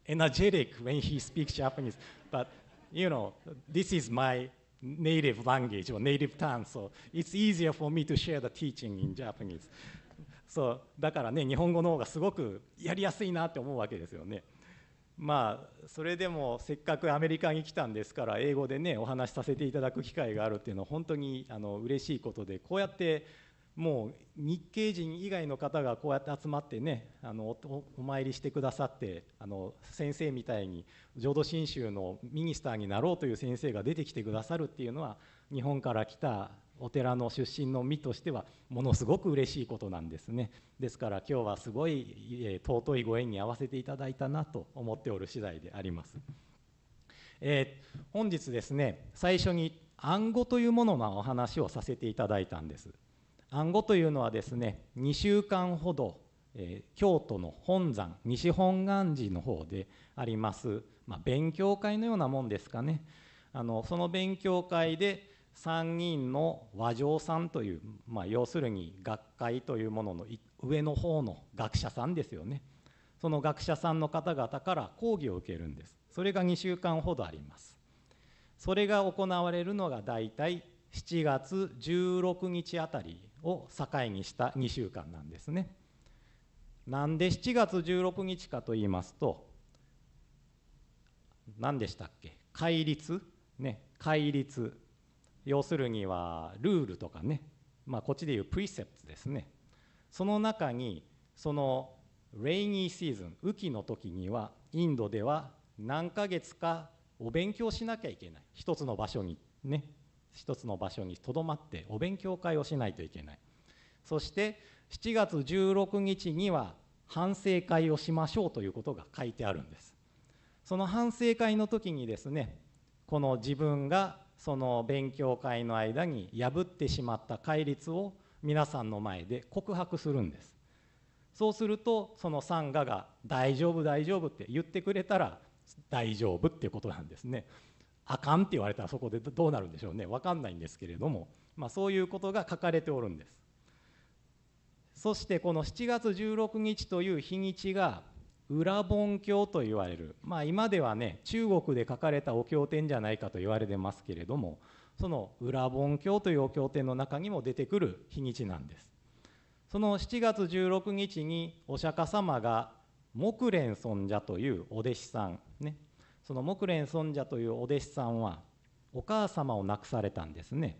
energetic when he speaks Japanese. But, you know, this is my native language or native tongue, so it's easier for me to share the teaching in Japanese. そうだからね、日本語の方がすごくやりやすいなって思うわけですよね。それでもせっかくアメリカに来たんですから英語でねお話しさせていただく機会があるっていうのは本当に嬉しいことで、こうやってもう日系人以外の方がこうやって集まってねお参りしてくださって、先生みたいに浄土真宗のミニスターになろうという先生が出てきてくださるっていうのは日本から来たお寺の出身の身としてはものすごく嬉しいことなんですね。ですから今日はすごい尊いご縁に合わせていただいたなと思っておる次第であります。本日ですね、最初に暗号というもののお話をさせていただいたんです。暗号というのはですね、2週間ほど、京都の本山西本願寺の方であります、勉強会のようなもんですかね。その勉強会で参議院の和上さんという、要するに学会というものの上の方の学者さんですよね。その学者さんの方々から講義を受けるんです。それが2週間ほどあります。それが行われるのがだいたい7月16日あたりを境にした2週間なんですね。なんで7月16日かと言いますと、何でしたっけ、戒律ね、戒律、要するにはルールとかね、こっちでいうプリセプトですね。その中にそのレイニーシーズン、雨季の時にはインドでは何ヶ月かお勉強しなきゃいけない。一つの場所にね、一つの場所にとどまってお勉強会をしないといけない。そして7月16日には反省会をしましょうということが書いてあるんです。その反省会の時にですね、この自分がその勉強会の間に破ってしまった戒律を皆さんの前で告白するんです。そうするとそのサンガが大丈夫大丈夫って言ってくれたら大丈夫っていうことなんですね。あかんって言われたらそこでどうなるんでしょうね、分かんないんですけれども、そういうことが書かれておるんです。そしてこの7月16日という日にちが裏本経と言われる、今ではね中国で書かれたお経典じゃないかと言われてますけれども、その裏本経というお経典の中にも出てくる日にちなんです。その7月16日にお釈迦様が木蓮尊者というお弟子さんね、その木蓮尊者というお弟子さんはお母様を亡くされたんですね。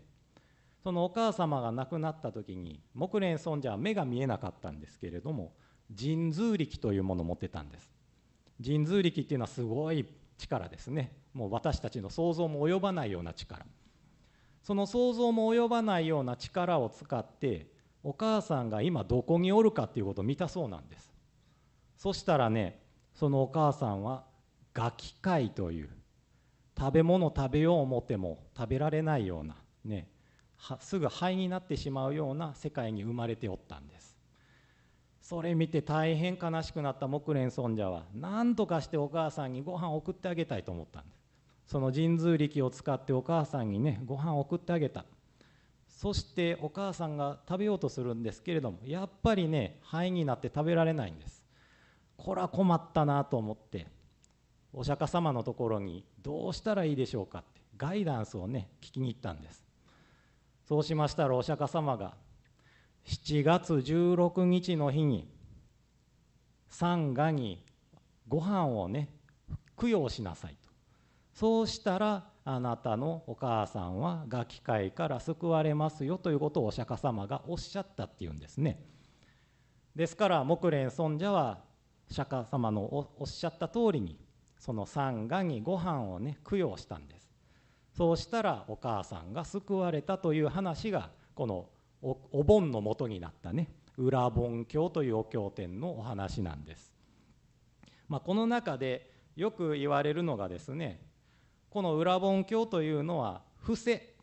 そのお母様が亡くなった時に木蓮尊者は目が見えなかったんですけれども、神通力というものを持ってたんです。神通力っていうのはすごい力ですね。もう私たちの想像も及ばないような力。その想像も及ばないような力を使ってお母さんが今どこにおるかっていうことを見たそうなんです。そしたらね、そのお母さんは餓鬼界という食べ物食べよう思っても食べられないようなね、すぐ灰になってしまうような世界に生まれておったんです。それ見て大変悲しくなった木蓮尊者は何とかしてお母さんにご飯を送ってあげたいと思ったんです。その神通力を使ってお母さんにねご飯を送ってあげた。そしてお母さんが食べようとするんですけれども、やっぱりね灰になって食べられないんです。これは困ったなと思ってお釈迦様のところにどうしたらいいでしょうかってガイダンスをね聞きに行ったんです。そうしましたらお釈迦様が7月16日の日に三餓にご飯をね供養しなさいと。そうしたらあなたのお母さんは餓鬼界から救われますよということをお釈迦様がおっしゃったっていうんですね。ですから木蓮尊者は釈迦様のおっしゃった通りにその三餓にご飯をね供養したんです。そうしたらお母さんが救われたという話がこのお盆の元になったね裏盆経というお経典のお話なんです。この中でよく言われるのがですね、この裏盆経というのは伏せ、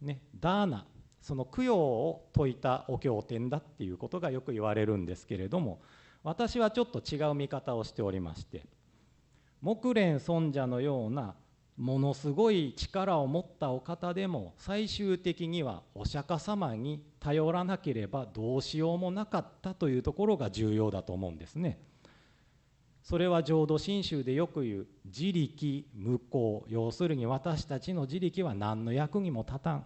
ね、ダーナ、その供養を説いたお経典だっていうことがよく言われるんですけれども、私はちょっと違う見方をしておりまして、木蓮尊者のようなものすごい力を持ったお方でも最終的にはお釈迦様に頼らなければどうしようもなかったというところが重要だと思うんですね。それは浄土真宗でよく言う自力無効、要するに私たちの自力は何の役にも立たん、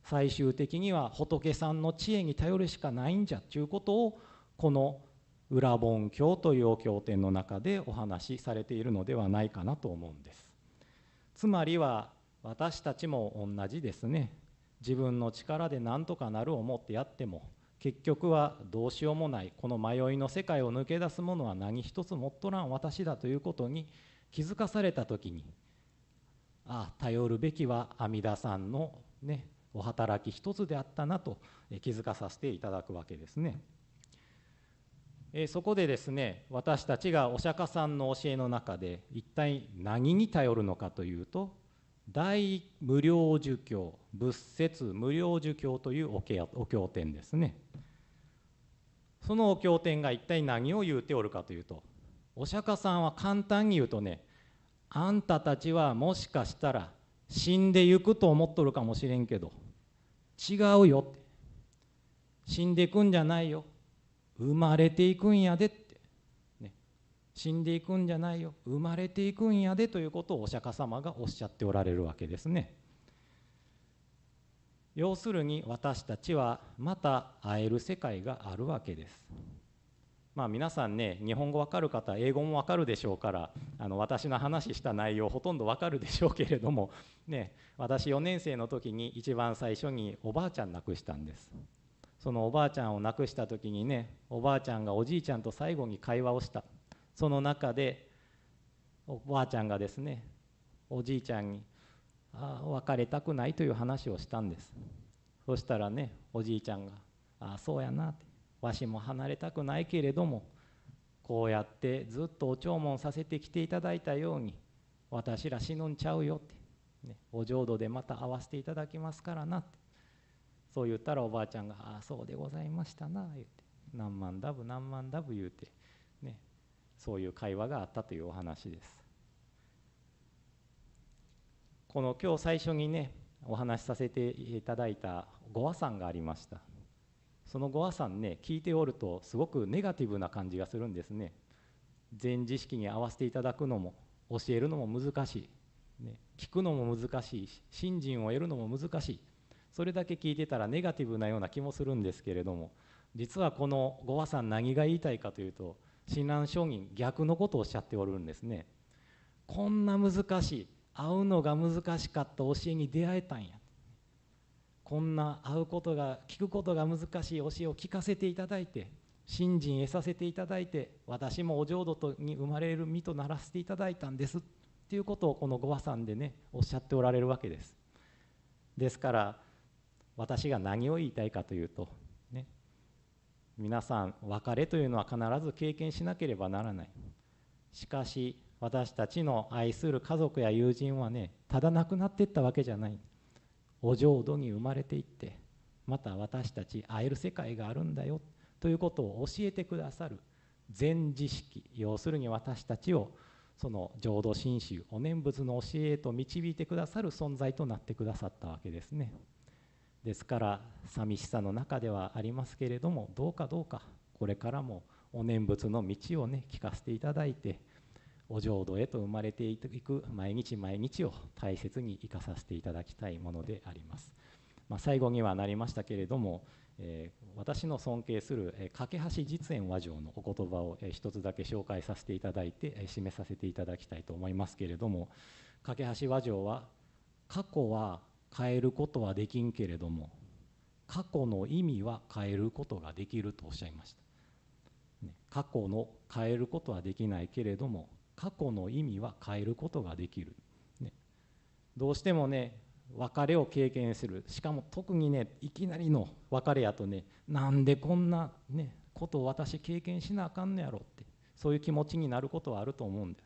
最終的には仏さんの知恵に頼るしかないんじゃということをこの裏盆経というお経典の中でお話しされているのではないかなと思うんです。つまりは私たちも同じですね。自分の力で何とかなる思ってやっても結局はどうしようもない、この迷いの世界を抜け出すものは何一つ持っとらん私だということに気づかされた時に、頼るべきは阿弥陀さんのねお働き一つであったなと気づかさせていただくわけですね。そこでですね、私たちがお釈迦さんの教えの中で一体何に頼るのかというと、大無量寿経、仏説無量寿経というお経典ですね。そのお経典が一体何を言うておるかというと、お釈迦さんは簡単に言うとね、あんたたちはもしかしたら死んでゆくと思っとるかもしれんけど違うよって、死んでいくんじゃないよ、生まれていくんやでって、ね、死んでいくんじゃないよ、生まれていくんやでということをお釈迦様がおっしゃっておられるわけですね。要するに私たちはまた会える世界があるわけです。皆さんね、日本語わかる方、英語もわかるでしょうから、私の話した内容ほとんどわかるでしょうけれども、ね、私4年生の時に一番最初におばあちゃん亡くしたんです。そのおばあちゃんを亡くした時にね、おばあちゃんがおじいちゃんと最後に会話をした。その中でおばあちゃんがですね、おじいちゃんに別れたくないという話をしたんです。そしたらね、おじいちゃんがそうやなって、わしも離れたくないけれどもこうやってずっとお弔問させてきていただいたように私ら死ぬんちゃうよって、ね、お浄土でまた会わせていただきますからなって、そう言ったらおばあちゃんがそうでございましたな言って、何万ダブ何万ダブ言うて、ね、そういう会話があったというお話です。この今日最初にね、お話しさせていただいたご和算がありました。そのご和算ね、聞いておるとすごくネガティブな感じがするんですね。禅知識に合わせていただくのも教えるのも難しい、ね、聞くのも難しいし、信心を得るのも難しい。それだけ聞いてたらネガティブなような気もするんですけれども、実はこのご和算何が言いたいかというと、親鸞聖人逆のことをおっしゃっておるんですね。こんな難しい、会うのが難しかった教えに出会えたんや。こんな会うことが聞くことが難しい教えを聞かせていただいて、信心得させていただいて、私もお浄土に生まれる身とならせていただいたんですっていうことをこのご和算でねおっしゃっておられるわけです。ですから私が何を言いたいかというとね、皆さん別れというのは必ず経験しなければならない。しかし私たちの愛する家族や友人はね、ただ亡くなっていったわけじゃない。お浄土に生まれていって、また私たち会える世界があるんだよということを教えてくださる禅知識、要するに私たちをその浄土真宗お念仏の教えへと導いてくださる存在となってくださったわけですね。ですから寂しさの中ではありますけれども、どうかこれからもお念仏の道をね聞かせていただいて、お浄土へと生まれていく毎日毎日を大切に生かさせていただきたいものであります。最後にはなりましたけれども、私の尊敬する架橋実演和上のお言葉を一つだけ紹介させていただいて締めさせていただきたいと思いますけれども、架橋和上は過去は変えることはできんけれども過去の意味は変えることができるとおっしゃいました。過去の変えることはできないけれども過去の意味は変えることができる、どうしてもね別れを経験する、しかも特にねいきなりの別れやとね、なんでこんなねことを私経験しなあかんのやろって、そういう気持ちになることはあると思うんです。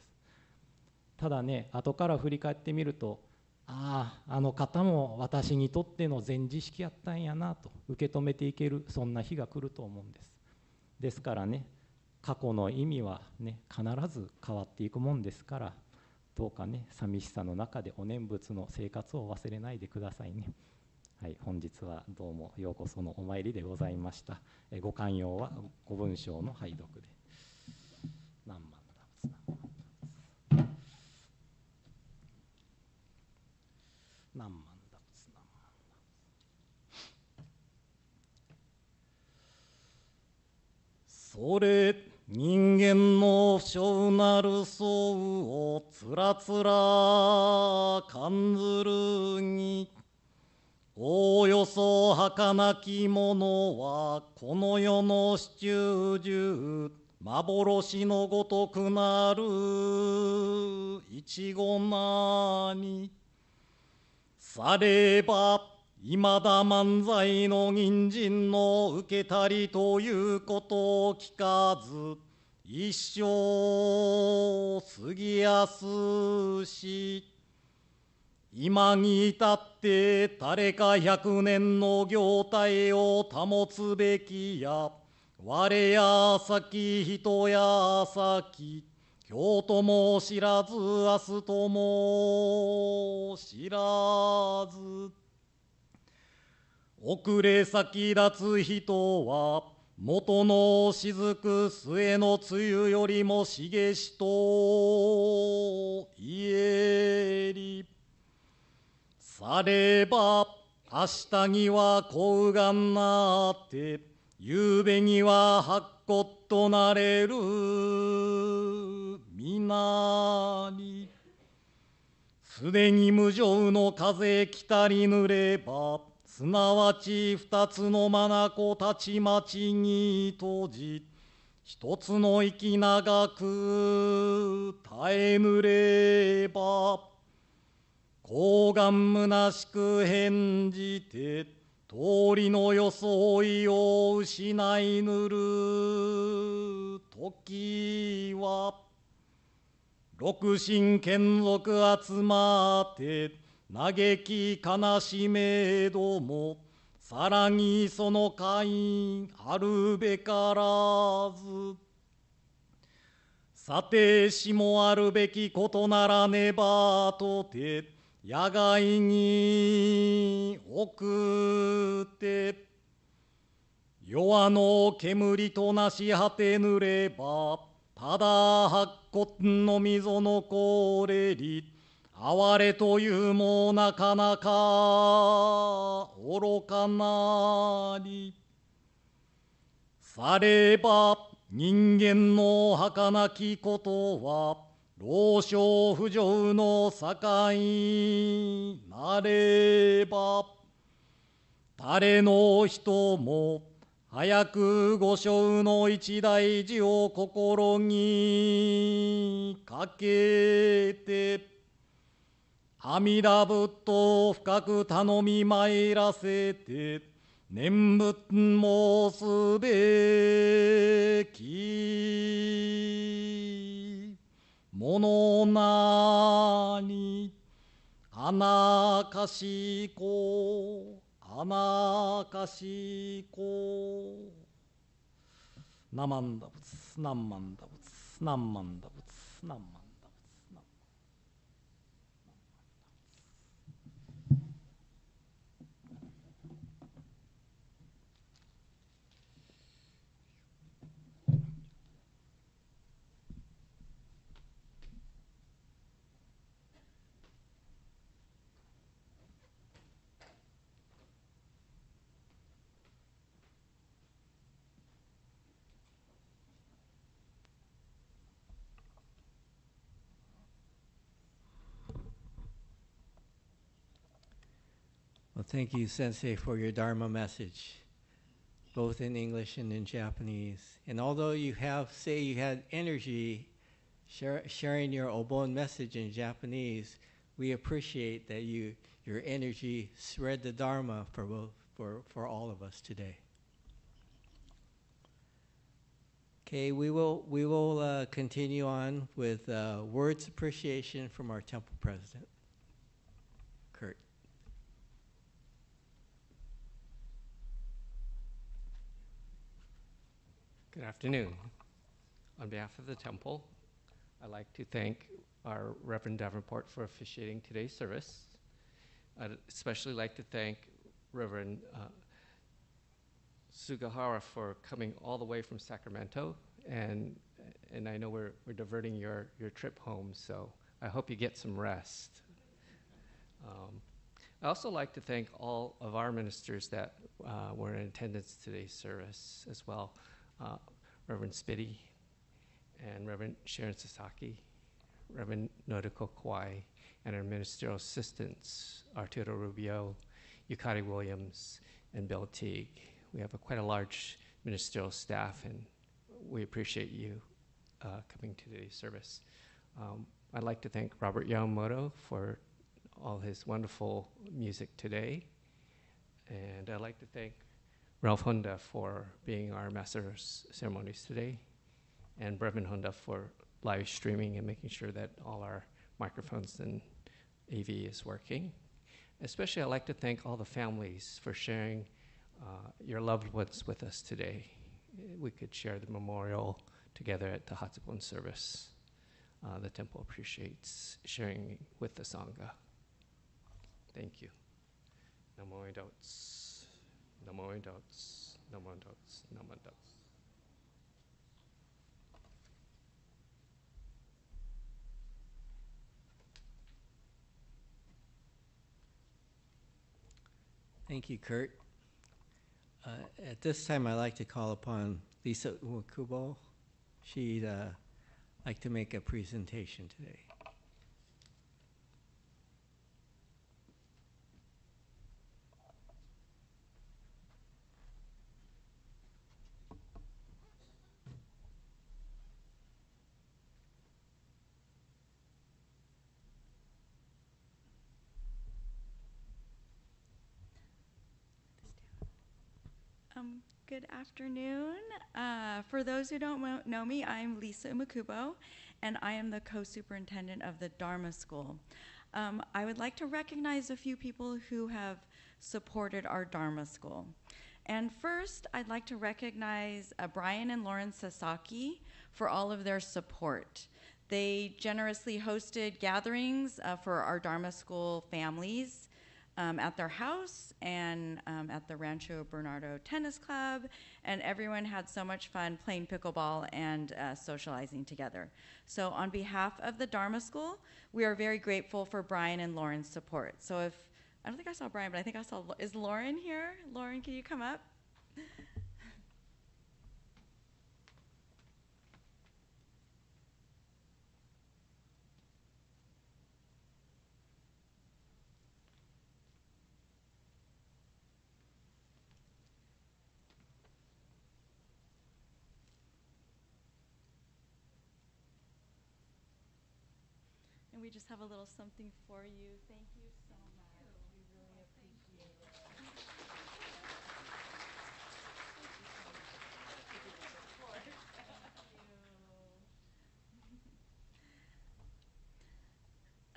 ただね後から振り返ってみると、あの方も私にとっての禅知識やったんやなと受け止めていける、そんな日が来ると思うんです。ですからね過去の意味はね必ず変わっていくもんですから、どうかね寂しさの中でお念仏の生活を忘れないでくださいね。はい、本日はどうもようこそのお参りでございました。ご寛容はご文章の拝読で。何万何万だ仏何万それ人間の不祥なる相をつらつら感ずるに、おおよそ儚きものはこの世の四中中幻のごとくなるいちごなにさればいまだ漫才の銀人の受けたりということを聞かず一生過ぎやすし、今に至って誰か100年の業態を保つべきや、我や先人や先今日とも知らず明日とも知らず、遅れ先立つ人は元の雫末の梅雨よりも茂しと言えり、されば明日には幸がなって夕べには白骨となれる皆に、すでに無常の風来たりぬれば、すなわち二つの眼たちまちに閉じ、一つの息長く耐えぬれば、高願虚しく返じて通りの装いを失いぬる時は、六神眷属集まって嘆き悲しめども、さらにその会あるべからず、さてしもあるべきことならねばとて、野外に送って弱の煙となし果てぬればただ白骨の溝のこれり哀れというもなかなか愚かなりされば人間の儚きことは老少不浄の境なれば誰の人も早く御生の一大事を心にかけて阿弥陀仏と深く頼み参らせて念仏申すべきものなにあなかしこあなかしこナマンダ仏ナンマンダ仏ナンマンダ仏ナンマンダ仏
Well, thank you, Sensei, for your Dharma message, both in English and in Japanese. And although you say you had energy sharing your Obon message in Japanese, we appreciate that your energy spread the Dharma for all of us today. Okay, we will continue on with words appreciation from our temple president, Kurt.
Good afternoon. On behalf of the temple, I'd like to thank our Reverend Davenport for officiating today's service. I'd especially like to thank Reverend Sugahara for coming all the way from Sacramento, and I know we're diverting your trip home, so I hope you get some rest. I also like to thank all of our ministers that were in attendance today's service as well. Reverend Spitty and Reverend Sharon Sasaki, Reverend Noriko Kwai, and our ministerial assistants, Arturo Rubio, Yukari Williams, and Bill Teague. We have quite a large ministerial staff, and we appreciate you coming to today's service. I'd like to thank Robert Yamamoto for all his wonderful music today, and I'd like to thank Ralph Honda for being our master of ceremonies today, and Brevin Honda for live streaming and making sure that all our microphones and AV is working. Especially I'd like to thank all the families for sharing your loved ones with us today. We could share the memorial together at the Hatsubon service. The temple appreciates sharing with the Sangha. Thank you. Namo doubts. Namo doubts. Namo doubts. Namo doubts.
Thank you, Kurt. At this time, I'd like to call upon Lisa Umakubo. She'd like to make a presentation today.
Good afternoon. For those who don't know me, I'm Lisa Umakubo, and I am the co-superintendent of the Dharma School. I would like to recognize a few people who have supported our Dharma School. And first, I'd like to recognize Brian and Lauren Sasaki for all of their support. They generously hosted gatherings for our Dharma School families at their house and at the Rancho Bernardo Tennis Club, and everyone had so much fun playing pickleball and socializing together. So on behalf of the Dharma School, we are very grateful for Brian and Lauren's support. So if, I don't think I saw Brian, but I think I saw, is Lauren here? Lauren, can you come up? And we just have a little something for you. Thank you so much. We really appreciate it.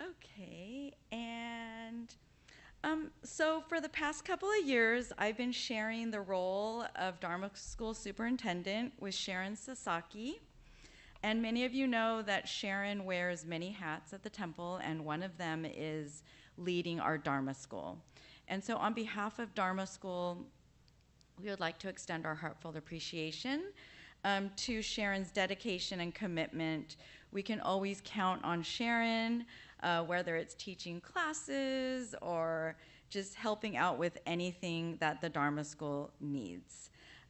Okay, and so for the past couple of years, I've been sharing the role of Dharma School Superintendent with Sharon Sasaki. And many of you know that Sharon wears many hats at the temple, and one of them is leading our Dharma School. And so on behalf of Dharma School, we would like to extend our heartfelt appreciation to Sharon's dedication and commitment. We can always count on Sharon, whether it's teaching classes or just helping out with anything that the Dharma School needs.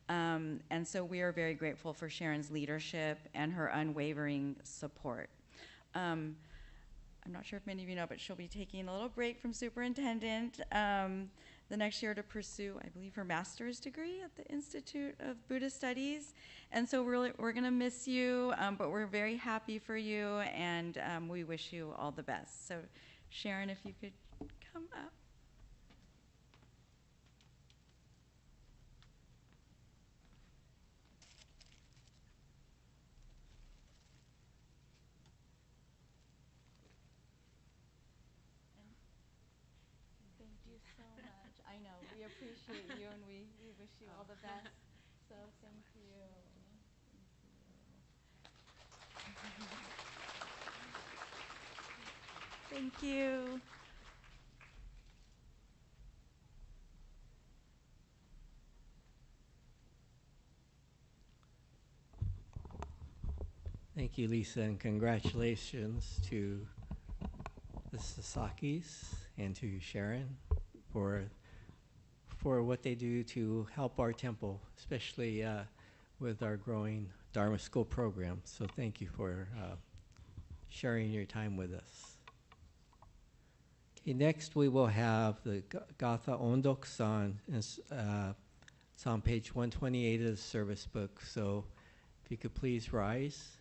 And so we are very grateful for Sharon's leadership and her unwavering support. I'm not sure if many of you know, but she'll be taking a little break from superintendent the next year to pursue, I believe, her master's degree at the Institute of Buddhist Studies. And so we're gonna miss you, but we're very happy for you, and we wish you all the best. So Sharon, if you could come up. Thank you so much. I know, we appreciate you, and we wish you all the best. So thank you. Thank you.
Thank you, Lisa, and congratulations to the Sasakis and to Sharon for what they do to help our temple, especially with our growing Dharma School program. So thank you for sharing your time with us. Okay, next we will have the Gatha Ondok-san. It's on page 128 of the service book. So if you could please rise.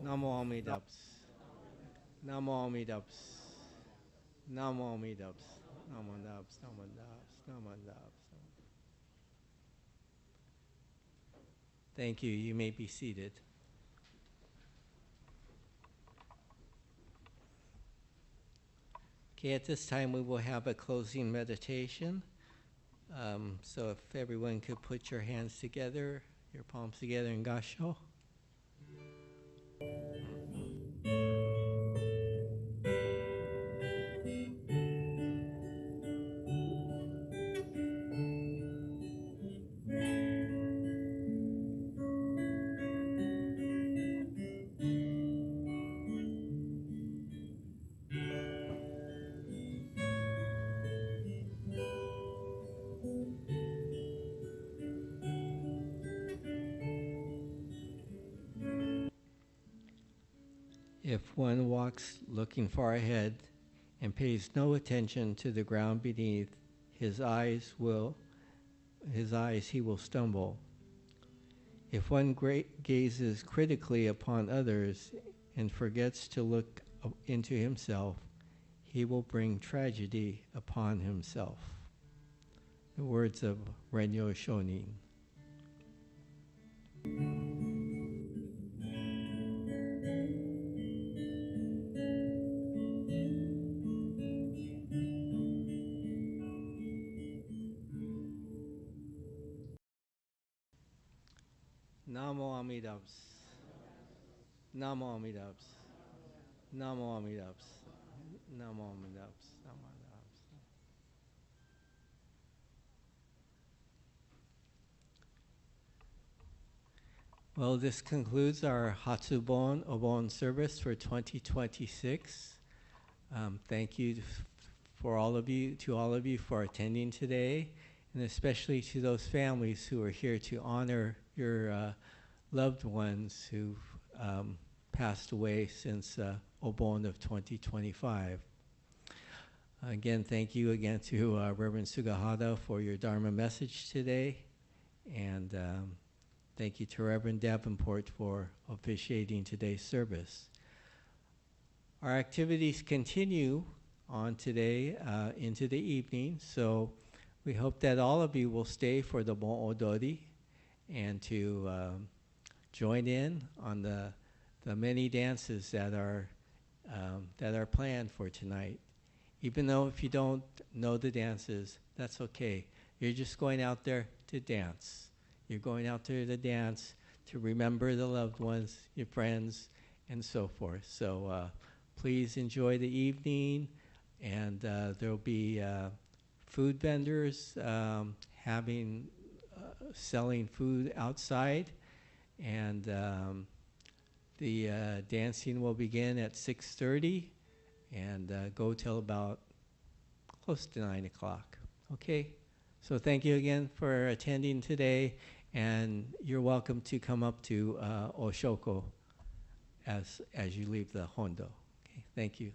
Namo Amidabs. Namo Amidabs. Namo Amidabs. Namo Amidabs. Namo Amidabs. Namo Amidabs. Thank you. You may be seated. Okay, at this time we will have a closing meditation. So if everyone could put your hands together Your palms together in gasho. If one walks looking far ahead and pays no attention to the ground beneath, his eyes he will stumble. If one gazes critically upon others and forgets to look into himself, he will bring tragedy upon himself. The words of Renyo Shonin. Namo Amidabs. Namo Amidabs. Namo Amidabs. Namo Amidabs. Namo Amidabs. Well, this concludes our Hatsubon Obon service for 2026. Thank you to all of you for attending today, and especially to those families who are here to honor your loved ones who've passed away since Obon of 2025. Again, thank you again to Reverend Sugahara for your Dharma message today, and thank you to Reverend Davenport for officiating today's service. Our activities continue on today into the evening, so we hope that all of you will stay for the Bon Odori and to join in on the many dances that are planned for tonight. Even though if you don't know the dances, that's okay. You're just going out there to dance. You're going out there to dance, to remember the loved ones, your friends, and so forth. So please enjoy the evening, and there'll be food vendors selling food outside, and the dancing will begin at 6:30 and go till about close to 9 o'clock. Okay, so thank you again for attending today, and you're welcome to come up to Oshoko as you leave the Hondo. Okay, thank you.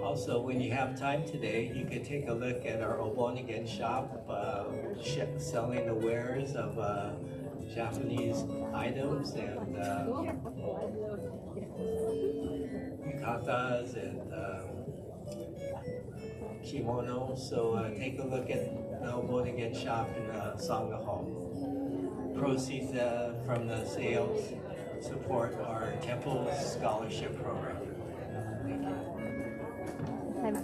Also, when you have time today, you can take a look at our Obon again shop, selling the wares of Japanese items and yukatas and kimonos. So take a look at the Obon again shop in Sangha Hall. Proceeds from the sales support our temple scholarship program. Thank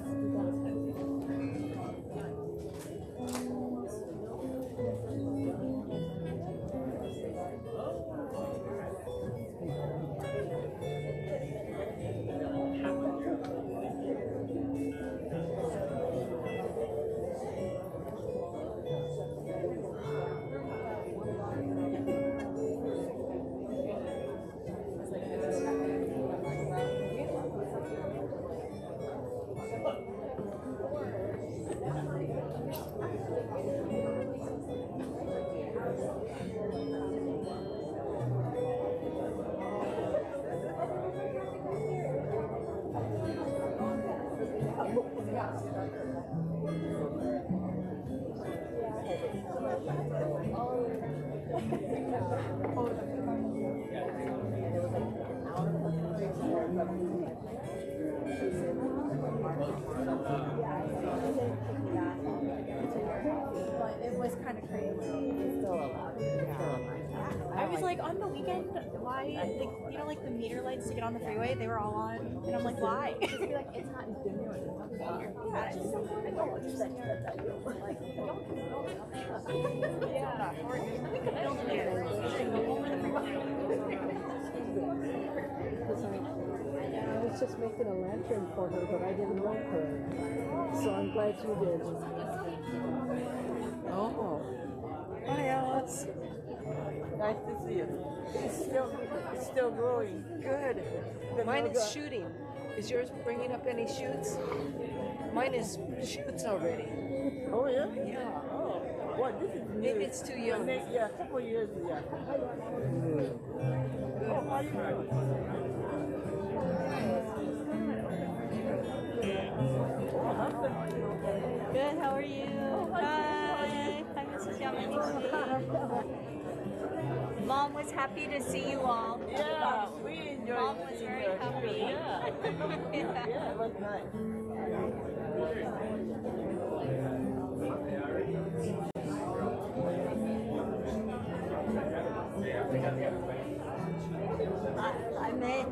you.
was like, on the weekend, why, like, you know, like the meter lights to get on the freeway, they were all on, and I'm like, why?
Just be like, it's not genuine.
Yeah, it's just so I don't understand that. Yeah, or we could build an air over the freeway.
I was just making a lantern for her, but I didn't know her. So I'm glad you did. Oh.
Hi, Alice. Nice to see you. It's still growing.
Good. Mine is shooting. Is yours bringing up any shoots? Mine is shoots already.
Oh, yeah?
Yeah.
Oh. What? This is new.
Maybe it's too young.
Yeah, a couple of years, yeah. Oh, how you doing?
Good, how are you? Hi. Hi, Mrs. Yamamoto. Mom was happy to see you all.
Yeah, we enjoyed
Mom was
seeing
very
her.
happy.
Yeah. Yeah, it was nice.
I met.